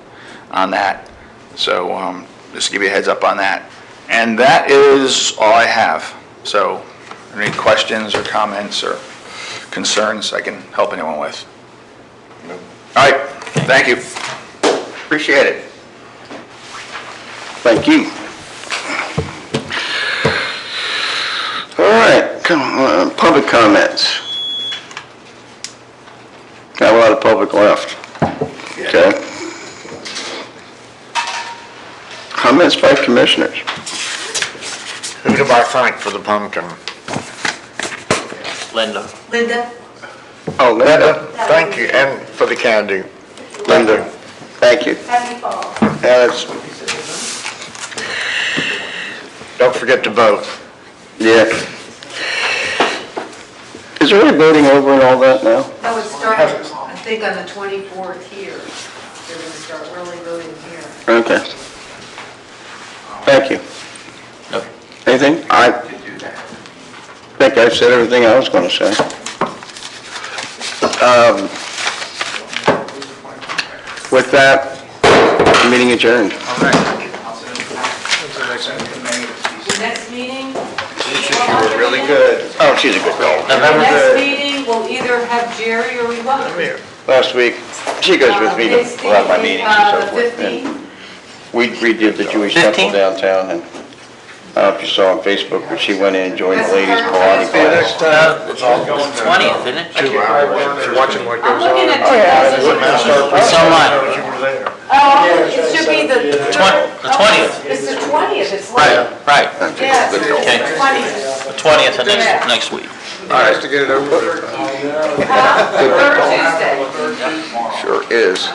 on that. So just to give you a heads up on that. And that is all I have. So any questions or comments or concerns I can help anyone with? All right, thank you. Appreciate it. Thank you. All right, come on, public comments. Got a lot of public left. Okay. Comments by commissioners. Who do I thank for the pumpkin? Linda. Linda? Oh, Linda. Thank you, and for the candy. Linda, thank you. Happy fall. Yeah, that's, Don't forget to vote. yeah. Is there any voting over and all that now? No, it started, I think, on the 24th here. They're going to start early voting here. Okay. Thank you. Okay. Anything? I think I've said everything I was going to say. With that, meeting adjourned. The next meeting, You were really good. Oh, she's a good girl. the next meeting, we'll either have Jerry or we won't. Last week, she goes with me to It's a lot of my meetings and so the forth. 15th. And we redid the Jewish temple downtown, and I don't know if you saw on Facebook, but she went in and joined the ladies Pilates class. 20th, isn't it? Watching what I'm goes looking on. at 2000. It's online. Oh, it should be the. The 20th. It's the 20th, it's late. Right. Yes, it's Okay. the 20th. The 20th of next week. All right, to get it over with. Huh? Or Tuesday. Sure is.